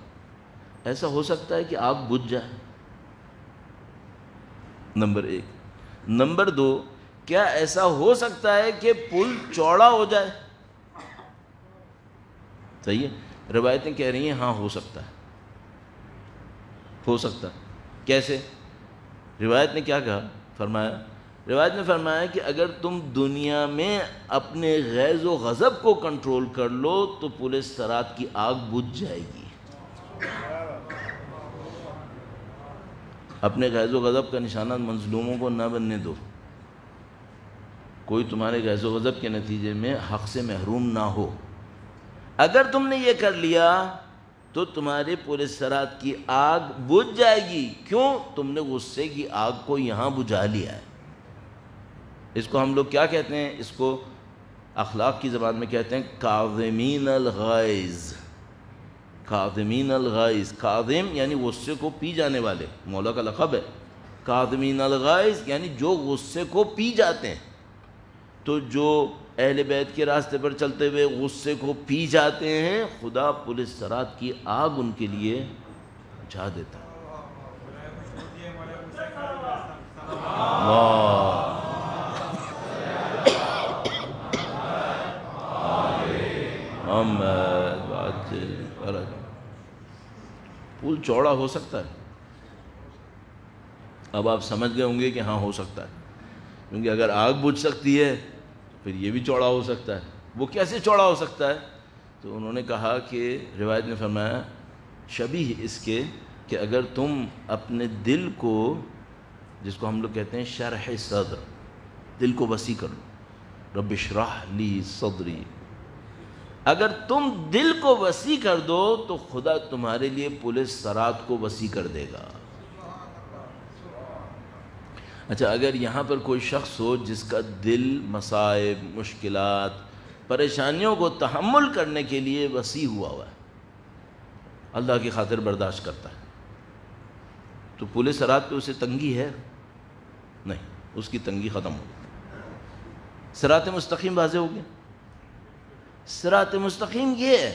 ایسا ہو سکتا ہے کہ آگ بجھ جائے؟ نمبر ایک۔ نمبر دو، کیا ایسا ہو سکتا ہے کہ پل چوڑا ہو جائے؟ صحیح ہے، روایتیں کہہ رہی ہیں ہاں ہو سکتا ہے، ہو سکتا ہے۔ کیسے؟ روایت نے کیا کہا؟ فرمایا، روایت نے فرمایا کہ اگر تم دنیا میں اپنے غیظ و غضب کو کنٹرول کر لو تو پورے صراط کی آگ بجھ جائے گی۔ اپنے غیظ و غضب کا نشانہ مظلوموں کو نہ بننے دو، کوئی تمہارے غیظ و غضب کے نتیجے میں حق سے محروم نہ ہو۔ اگر تم نے یہ کر لیا تو تمہارے پورے صراط کی آگ بجھ جائے گی۔ کیوں؟ تم نے غصے کی آگ کو یہاں بجھا لیا ہے۔ اس کو ہم لوگ کیا کہتے ہیں؟ اس کو اخلاق کی زبان میں کہتے ہیں کاظمین الغیظ۔ کاظمین الغیظ، کاظم یعنی غصے کو پی جانے والے، مولا کا لقب ہے۔ کاظمین الغیظ یعنی جو غصے کو پی جاتے ہیں۔ تو جو اہل بیت کے راستے پر چلتے ہوئے غصے کو پی جاتے ہیں، خدا پورے صراط کی آگ ان کے لیے بجھا دیتا ہے۔ پل چوڑا ہو سکتا ہے؟ اب آپ سمجھ گئے ہوں گے کہ ہاں ہو سکتا ہے، کیونکہ اگر آگ بجھ سکتی ہے پھر یہ بھی چوڑا ہو سکتا ہے۔ وہ کیسے چوڑا ہو سکتا ہے؟ تو انہوں نے کہا کہ روایت نے فرمایا شبیہ اس کے کہ اگر تم اپنے دل کو، جس کو ہم لوگ کہتے ہیں شرح صدر، دل کو وسیع کر لو، رب اشرح لی صدری، اگر تم دل کو وسیع کر دو تو خدا تمہارے لیے پورے صراط کو وسیع کر دے گا۔ اچھا اگر یہاں پر کوئی شخص ہو جس کا دل مصائب، مشکلات، پریشانیوں کو تحمل کرنے کے لیے وسیع ہوا ہے، اللہ کی خاطر برداشت کرتا ہے، تو پورے صراط پہ اسے تنگی ہے؟ نہیں، اس کی تنگی ختم ہو گئی۔ صراط مستقیم واضح ہو گیا۔ صراط مستقیم یہ ہے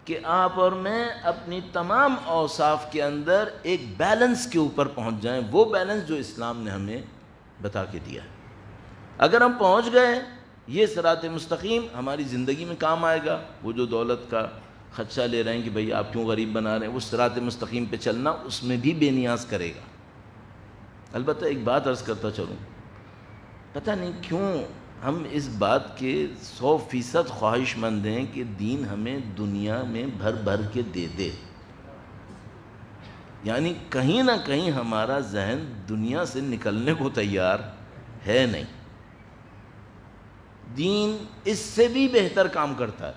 کہ آپ اور میں اپنی تمام اوصاف کے اندر ایک بیلنس کے اوپر پہنچ جائیں، وہ بیلنس جو اسلام نے ہمیں بتا کے دیا ہے۔ اگر ہم پہنچ گئے، یہ صراط مستقیم ہماری زندگی میں کام آئے گا۔ وہ جو دولت کا خدشہ لے رہے ہیں کہ بھئی آپ کیوں غریب بنا رہے ہیں، وہ صراط مستقیم پہ چلنا اس میں بھی بے نیاز کرے گا۔ البتہ ایک بات عرض کرتا چلوں، پتہ نہیں کیوں ہم اس بات کے 100% خواہش مند ہیں کہ دین ہمیں دنیا میں بھر بھر کے دے دے، یعنی کہیں نہ کہیں ہمارا ذہن دنیا سے نکلنے کو تیار ہے نہیں۔ دین اس سے بھی بہتر کام کرتا ہے۔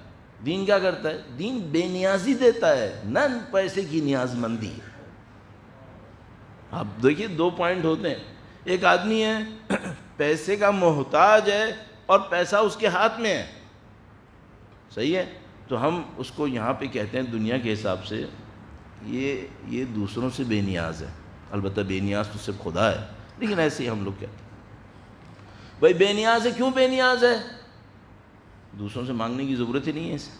دین کیا کرتا ہے؟ دین بے نیازی دیتا ہے، نہ پیسے کی نیاز مندی۔ آپ دیکھیے دو پوائنٹ ہوتے ہیں، ایک آدمی ہے پیسے کا محتاج ہے اور پیسہ اس کے ہاتھ میں ہے، صحیح ہے، تو ہم اس کو یہاں پہ کہتے ہیں دنیا کے حساب سے یہ دوسروں سے بے نیاز ہے۔ البتہ بے نیاز تو صرف خدا ہے، لیکن ایسے ہی ہم لوگ کہتے ہیں بھائی بے نیاز ہے۔ کیوں بے نیاز ہے؟ دوسروں سے مانگنے کی ضرورت ہی نہیں ہے اسے،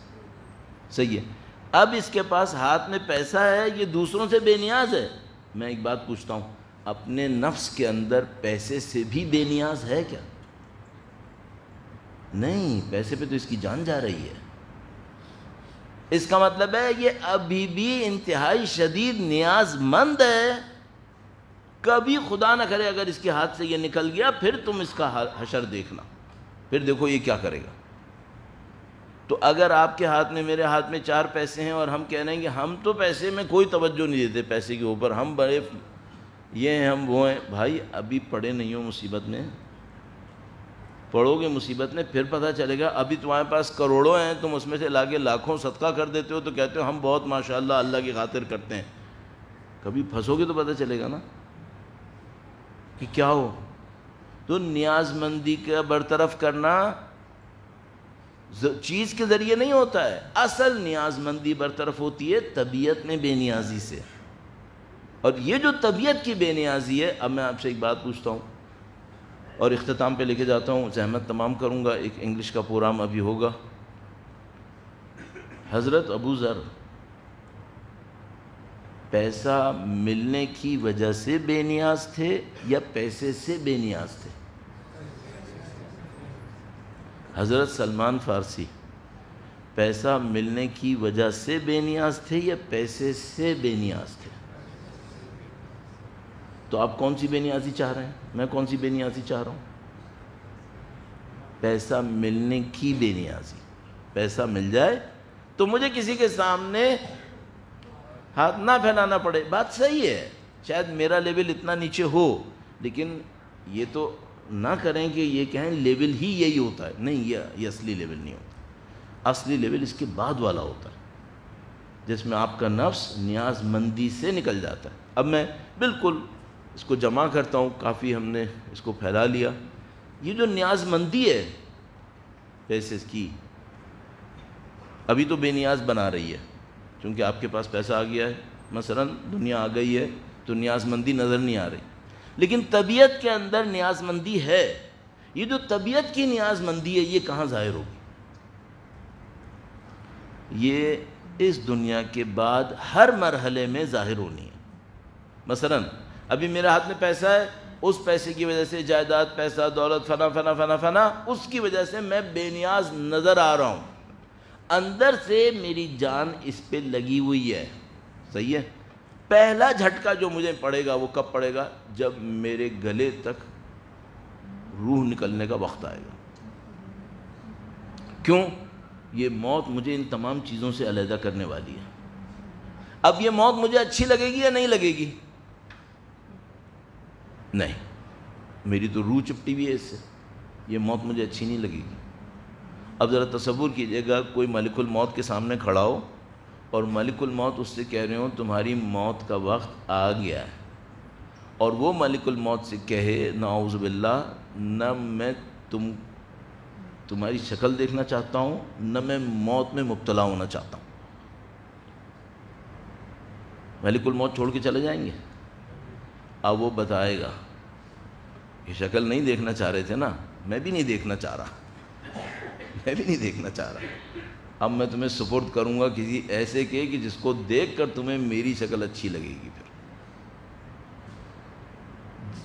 صحیح ہے۔ اب اس کے پاس ہاتھ میں پیسہ ہے، یہ دوسروں سے بے نیاز ہے، میں ایک بات پوچھتا ہوں، اپنے نفس کے اندر پیسے سے بھی بے نیاز ہے کیا؟ نہیں، پیسے پہ تو اس کی جان جا رہی ہے. اس کا مطلب ہے یہ ابھی بھی انتہائی شدید نیاز مند ہے. کبھی خدا نہ کرے اگر اس کے ہاتھ سے یہ نکل گیا، پھر تم اس کا حشر دیکھنا، پھر دیکھو یہ کیا کرے گا. تو اگر آپ کے ہاتھ میں، میرے ہاتھ میں 4 پیسے ہیں اور ہم کہہ رہے ہیں کہ ہم تو پیسے میں کوئی توجہ نہیں دیتے، پیسے کے اوپر ہم بڑے یہ ہیں، ہم وہ ہیں. بھائی ابھی پڑے نہیں ہو مصیبت میں، پڑو گے مصیبت میں پھر پتہ چلے گا. ابھی تمہارے پاس کروڑوں ہیں، تم اس میں سے لا کے لاکھوں صدقہ کر دیتے ہو تو کہتے ہو ہم بہت ماشاءاللہ اللہ کی خاطر کرتے ہیں. کبھی پھنسو گے تو پتہ چلے گا نا کہ کیا ہو. تو نیاز مندی کا برطرف کرنا چیز کے ذریعے نہیں ہوتا ہے. اصل نیاز مندی برطرف ہوتی ہے طبیعت میں بے نیازی سے. اور یہ جو طبیعت کی بے نیازی ہے، اب میں آپ سے ایک بات پوچھتا ہوں اور اختتام پہ لے کے جاتا ہوں، زحمت تمام کروں گا. ایک انگلش کا پروگرام ابھی ہوگا. حضرت ابو ذر پیسہ ملنے کی وجہ سے بے نیاز تھے یا پیسے سے بے نیاز تھے؟ حضرت سلمان فارسی پیسہ ملنے کی وجہ سے بے نیاز تھے یا پیسے سے بے نیاز تھے؟ تو آپ کون سی بے نیازی چاہ رہے ہیں؟ میں کون سی بے نیازی چاہ رہا ہوں؟ پیسہ ملنے کی بے نیازی. پیسہ مل جائے تو مجھے کسی کے سامنے ہاتھ نہ پھیلانا پڑے. بات صحیح ہے، شاید میرا لیول اتنا نیچے ہو، لیکن یہ تو نہ کریں کہ یہ کہیں لیول ہی یہی ہوتا ہے. نہیں، یہ اصلی لیول نہیں ہوتا. اصلی لیول اس کے بعد والا ہوتا ہے جس میں آپ کا نفس نیاز مندی سے نکل جاتا ہے. اب میں بالکل اس کو جمع کرتا ہوں، کافی ہم نے اس کو پھیلا لیا. یہ جو نیاز مندی ہے پیسے کی، ابھی تو بے نیاز بنا رہی ہے کیونکہ آپ کے پاس پیسہ آ گیا ہے. مثلا دنیا آ گئی ہے تو نیاز مندی نظر نہیں آ رہی، لیکن طبیعت کے اندر نیاز مندی ہے. یہ جو طبیعت کی نیاز مندی ہے یہ کہاں ظاہر ہوگی؟ یہ اس دنیا کے بعد ہر مرحلے میں ظاہر ہونی ہے. مثلا ابھی میرے ہاتھ میں پیسہ ہے، اس پیسے کی وجہ سے جائیداد، پیسہ، دولت، فنا فنا فنا فنا، اس کی وجہ سے میں بے نیاز نظر آ رہا ہوں. اندر سے میری جان اس پہ لگی ہوئی ہے. صحیح ہے. پہلا جھٹکا جو مجھے پڑے گا وہ کب پڑے گا؟ جب میرے گلے تک روح نکلنے کا وقت آئے گا. کیوں؟ یہ موت مجھے ان تمام چیزوں سے علیحدہ کرنے والی ہے. اب یہ موت مجھے اچھی لگے گی یا نہیں لگے گی؟ نہیں، میری تو روح چپٹی ہوئی ہے اس سے. یہ موت مجھے اچھی نہیں لگے گی. اب ذرا تصور کیجئے گا کوئی ملک الموت کے سامنے کھڑا ہو اور ملک الموت اس سے کہہ رہے ہوں تمہاری موت کا وقت آ گیا ہے، اور وہ ملک الموت سے کہے نعوذ باللہ، نہ میں تمہاری شکل دیکھنا چاہتا ہوں، نہ میں موت میں مبتلا ہونا چاہتا ہوں. ملک الموت چھوڑ کے چلے جائیں گے؟ اب وہ بتائے گا یہ شکل نہیں دیکھنا چاہ رہے تھے نا، میں بھی نہیں دیکھنا چاہ رہا، میں بھی نہیں دیکھنا چاہ رہا. اب میں تمہیں سپرد کروں گا کسی ایسے کے کہ جس کو دیکھ کر تمہیں میری شکل اچھی لگے گی. پھر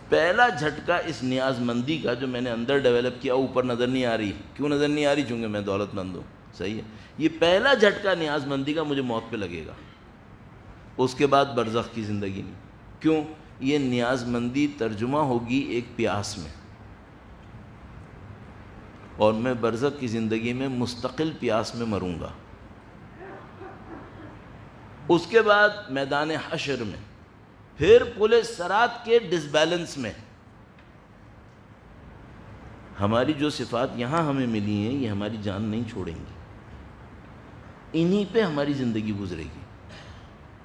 پہلا جھٹکا اس نیاز مندی کا جو میں نے اندر ڈیولپ کیا اوپر نظر نہیں آ رہی. کیوں نظر نہیں آ رہی؟ چونکہ میں دولت مند ہوں. صحیح ہے. یہ پہلا جھٹکا نیاز مندی کا مجھے موت پہ لگے گا. اس کے بعد برزخ کی زندگی نہیں. کیوں؟ یہ نیاز مندی ترجمہ ہوگی ایک پیاس میں، اور میں برزخ کی زندگی میں مستقل پیاس میں مروں گا. اس کے بعد میدان حشر میں، پھر پل صراط کے ڈس بیلنس میں. ہماری جو صفات یہاں ہمیں ملی ہیں یہ ہماری جان نہیں چھوڑیں گی. انہی پہ ہماری زندگی گزرے گی،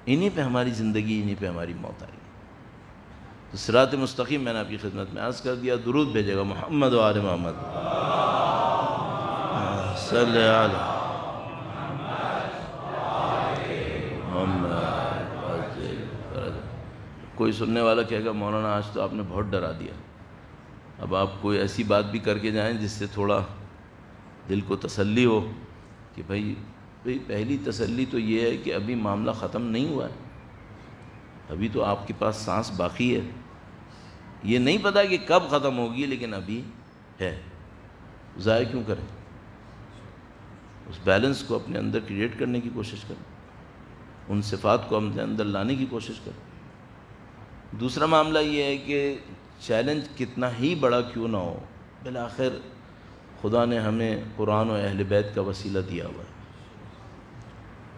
انہی پہ ہماری زندگی، انہی پہ ہماری موت آئے گی. تو صراط مستقیم میں نے آپ کی خدمت میں عرض کر دیا. درود بھیجے گا محمد و آل محمد صلی علی محمد. کوئی سننے والا کہے گا مولانا آج تو آپ نے بہت ڈرا دیا. اب آپ کوئی ایسی بات بھی کر کے جائیں جس سے تھوڑا دل کو تسلی ہو کہ بھائی پہلی تسلی تو یہ ہے کہ ابھی معاملہ ختم نہیں ہوا ہے. ابھی تو آپ کے پاس سانس باقی ہے، یہ نہیں پتا کہ کب ختم ہوگی، لیکن ابھی ہے، ضائع کیوں کریں؟ اس بیلنس کو اپنے اندر کریٹ کرنے کی کوشش کریں، ان صفات کو اپنے اندر لانے کی کوشش کریں۔ دوسرا معاملہ یہ ہے کہ چیلنج کتنا ہی بڑا کیوں نہ ہو، بالآخر خدا نے ہمیں قرآن و اہل بیت کا وسیلہ دیا ہوا ہے،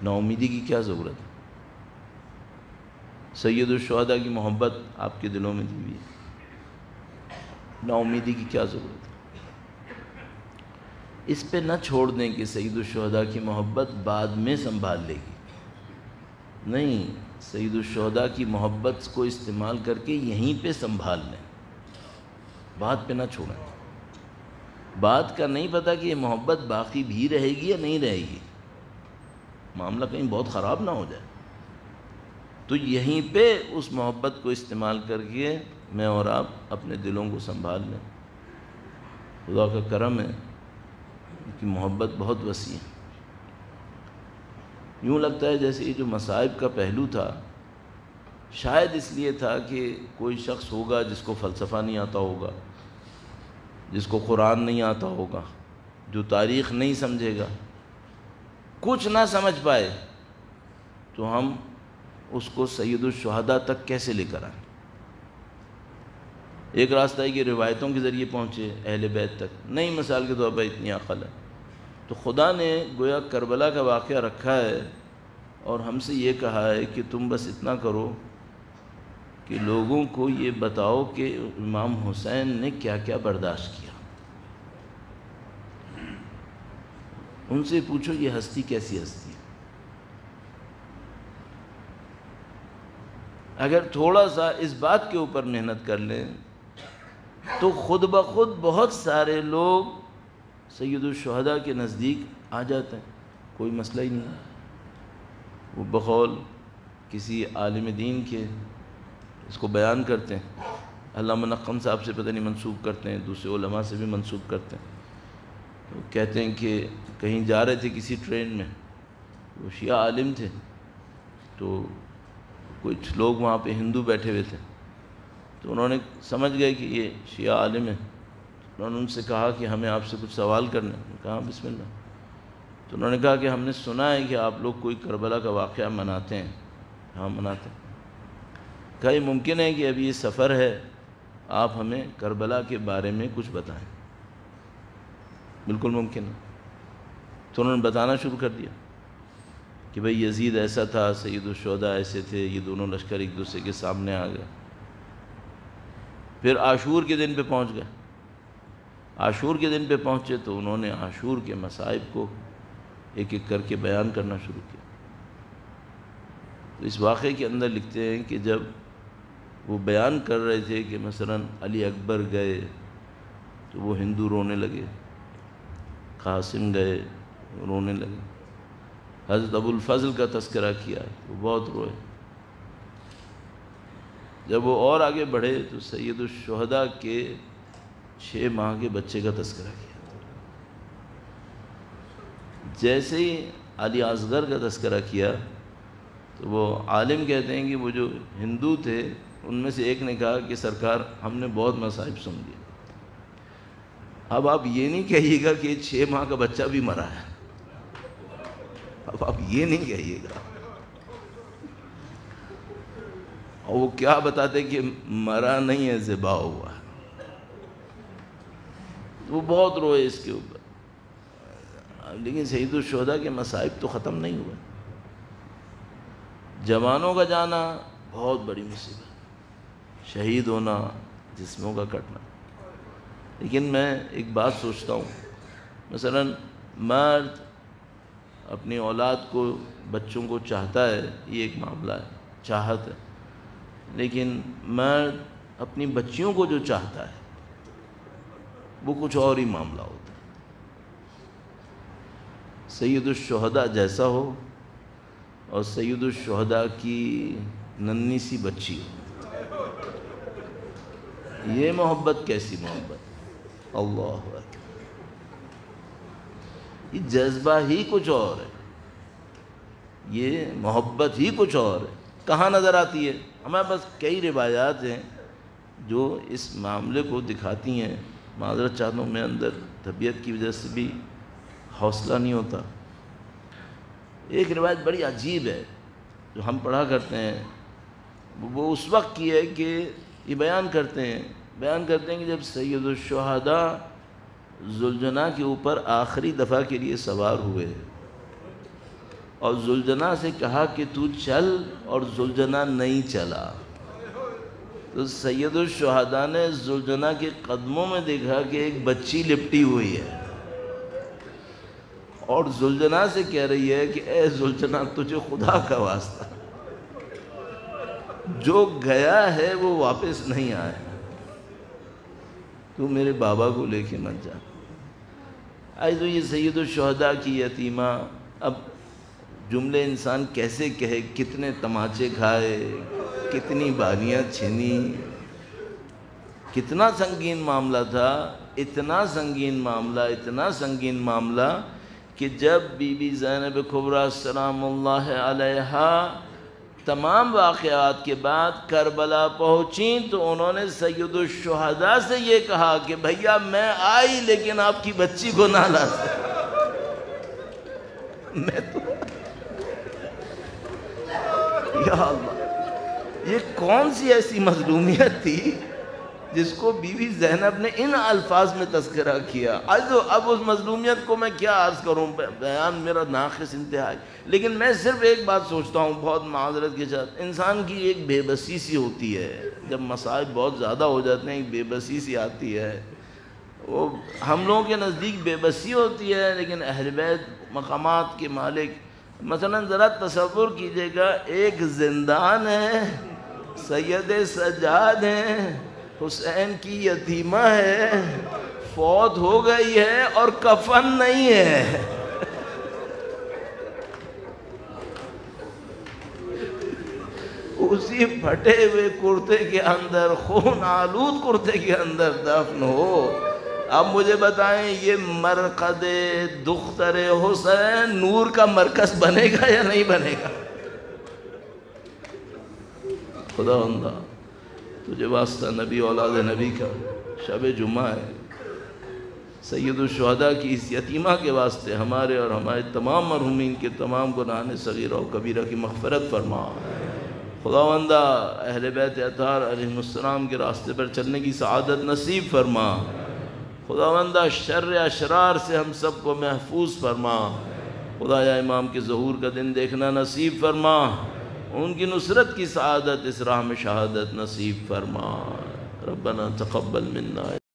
نا امیدی کی کیا ضرورت ہے؟ سید الشہداء کی محبت آپ کے دلوں میں دی ہوئی ہے، نا امیدی کی کیا ضرورت ہے؟ اس پہ نہ چھوڑ دیں کہ سید الشہداء کی محبت بعد میں سنبھال لے گی، نہیں، سید الشہداء کی محبت کو استعمال کر کے یہیں پہ سنبھال لیں، بات پہ نہ چھوڑیں۔ بات کا نہیں پتا کہ یہ محبت باقی بھی رہے گی یا نہیں رہے گی، معاملہ کہیں بہت خراب نہ ہو جائے، تو یہیں پہ اس محبت کو استعمال کر کے میں اور آپ اپنے دلوں کو سنبھال لیں۔ خدا کا کرم ہے کہ محبت بہت وسیع ہے۔ یوں لگتا ہے جیسے یہ جو مصائب کا پہلو تھا شاید اس لیے تھا کہ کوئی شخص ہوگا جس کو فلسفہ نہیں آتا ہوگا، جس کو قرآن نہیں آتا ہوگا، جو تاریخ نہیں سمجھے گا، کچھ نہ سمجھ پائے، تو ہم اس کو سید الشہداء تک کیسے لے کر آئیں؟ ایک راستہ ہے کہ روایتوں کے ذریعے پہنچے اہل بیت تک، نہیں، مثال کے طور پر اتنی عقل ہے تو خدا نے گویا کربلا کا واقعہ رکھا ہے اور ہم سے یہ کہا ہے کہ تم بس اتنا کرو کہ لوگوں کو یہ بتاؤ کہ امام حسین نے کیا کیا برداشت کیا، ان سے پوچھو یہ ہستی کیسی ہستی ہے۔ اگر تھوڑا سا اس بات کے اوپر محنت کر لیں تو خود بخود بہت سارے لوگ سید الشہداء کے نزدیک آ جاتے ہیں، کوئی مسئلہ ہی نہیں ہے۔ وہ بقول کسی عالم دین کے اس کو بیان کرتے ہیں، علامہ نقم صاحب سے پتہ نہیں منسوب کرتے ہیں، دوسرے علماء سے بھی منسوب کرتے ہیں، وہ کہتے ہیں کہ کہیں جا رہے تھے کسی ٹرین میں، وہ شیعہ عالم تھے، تو کچھ لوگ وہاں پہ ہندو بیٹھے ہوئے تھے، تو انہوں نے سمجھ گئے کہ یہ شیعہ عالم ہے، انہوں نے ان سے کہا کہ ہمیں آپ سے کچھ سوال کرنا ہے، کہا بسم اللہ۔ تو انہوں نے کہا کہ ہم نے سنا ہے کہ آپ لوگ کوئی کربلا کا واقعہ مناتے ہیں۔ ہاں مناتے ہیں۔ کہا یہ ممکن ہے کہ ابھی یہ سفر ہے، آپ ہمیں کربلا کے بارے میں کچھ بتائیں۔ بالکل ممکن ہے۔ تو انہوں نے بتانا شروع کر دیا کہ بھئی یزید ایسا تھا، سید الشہداء ایسے تھے، یہ دونوں لشکر ایک دوسرے کے سامنے آ گئے۔ پھر عاشور کے دن پہ پہنچ گئے۔ عاشور کے دن پہ پہنچے تو انہوں نے عاشور کے مصائب کو ایک ایک کر کے بیان کرنا شروع کیا۔ تو اس واقعے کے اندر لکھتے ہیں کہ جب وہ بیان کر رہے تھے کہ مثلا علی اکبر گئے تو وہ ہندو رونے لگے، قاسم گئے رونے لگے، حضرت ابو الفضل کا تذکرہ کیا وہ بہت روئے۔ جب وہ اور آگے بڑھے تو سید الشہداء کے 6 ماہ کے بچے کا تذکرہ کیا۔ جیسے ہی علی اصغر کا تذکرہ کیا تو وہ عالم کہتے ہیں کہ وہ جو ہندو تھے ان میں سے ایک نے کہا کہ سرکار ہم نے بہت مصائب سن لیے، اب آپ یہ نہیں کہیے گا کہ 6 ماہ کا بچہ بھی مرا ہے، اب آپ یہ نہیں کہیے گا۔ اور وہ کیا بتاتے کہ مرا نہیں ہے، ذبح ہوا ہے۔ وہ بہت روئے اس کے اوپر، لیکن سید الشہداء کے مصائب تو ختم نہیں ہوئے۔ جوانوں کا جانا بہت بڑی مصیبت، شہید ہونا، جسموں کا کٹنا۔ لیکن میں ایک بات سوچتا ہوں، مثلا مرد اپنی اولاد کو، بچوں کو چاہتا ہے، یہ ایک معاملہ ہے، چاہت ہے، لیکن مرد اپنی بچیوں کو جو چاہتا ہے وہ کچھ اور ہی معاملہ ہوتا ہے۔ سید الشہداء جیسا ہو اور سید الشہداء کی ننھی سی بچی ہو، یہ محبت کیسی محبت، اللہ اکبر، یہ جذبہ ہی کچھ اور ہے، یہ محبت ہی کچھ اور ہے۔ کہاں نظر آتی ہے؟ ہمارے پاس کئی روایات ہیں جو اس معاملے کو دکھاتی ہیں. معذرت چاہتا ہوں، میں اندر طبیعت کی وجہ سے بھی حوصلہ نہیں ہوتا. ایک روایت بڑی عجیب ہے جو ہم پڑھا کرتے ہیں، وہ اس وقت کی ہے کہ یہ بیان کرتے ہیں کہ جب سید الشہداء ذوالجناح کے اوپر آخری دفعہ کے لیے سوار ہوئے اور ذوالجناح سے کہا کہ تو چل، اور ذوالجناح نہیں چلا، تو سید الشہداء نے ذوالجناح کے قدموں میں دیکھا کہ ایک بچی لپٹی ہوئی ہے، اور ذوالجناح سے کہہ رہی ہے کہ اے ذوالجناح تجھے خدا کا واسطہ، جو گیا ہے وہ واپس نہیں آیا، تو میرے بابا کو لے کے مت جا. آج تو یہ سید الشہداء کی یتیمہ، اب جملے انسان کیسے کہے، کتنے تماچے کھائے، کتنی بالیاں چھینی، کتنا سنگین معاملہ تھا. اتنا سنگین معاملہ کہ جب بی بی زینب کبریٰ سلام اللہ علیہا تمام واقعات کے بعد کربلا پہنچیں تو انہوں نے سید الشہداء سے یہ کہا کہ بھیا میں آئی لیکن آپ کی بچی کو نہ لا سکتا. میں تو یا اللہ، یہ کون سی ایسی مظلومیت تھی جس کو بی بی زینب نے ان الفاظ میں تذکرہ کیا. اب اس مظلومیت کو میں کیا عرض کروں، بیان میرا ناقص انتہائی. لیکن میں صرف ایک بات سوچتا ہوں بہت معذرت کے ساتھ، انسان کی ایک بے بسی سی ہوتی ہے، جب مصائب بہت زیادہ ہو جاتے ہیں ایک بے بسی سی آتی ہے. وہ ہم لوگوں کے نزدیک بے بسی ہوتی ہے، لیکن اہل بیت مقامات کے مالک، مثلا ذرا تصور کیجئے گا، ایک زندان ہے، سید سجاد ہیں، حسین کی یتیمہ ہے، فوت ہو گئی ہے اور کفن نہیں ہے. اسی پھٹے ہوئے کرتے کے اندر، خون آلود کرتے کے اندر دفن ہو. اب مجھے بتائیں یہ مرقد دختر حسین نور کا مرکز بنے گا یا نہیں بنے گا؟ خداوندہ تجھے واسطہ نبی اولاد نبی کا، شب جمعہ ہے، سید الشہداء کی اس یتیمہ کے واسطے ہمارے اور ہمارے تمام مرحومین کے تمام گناہان صغیرہ و کبیرہ کی مغفرت فرما. خداوندہ اہل بیت اطہار علیہ السلام کے راستے پر چلنے کی سعادت نصیب فرما. خداوندہ شر اشرار سے ہم سب کو محفوظ فرما. خدایا امام کے ظہور کا دن دیکھنا نصیب فرما، ان کی نصرت کی سعادت اس راہ میں شہادت نصیب فرما. ربنا تقبل منا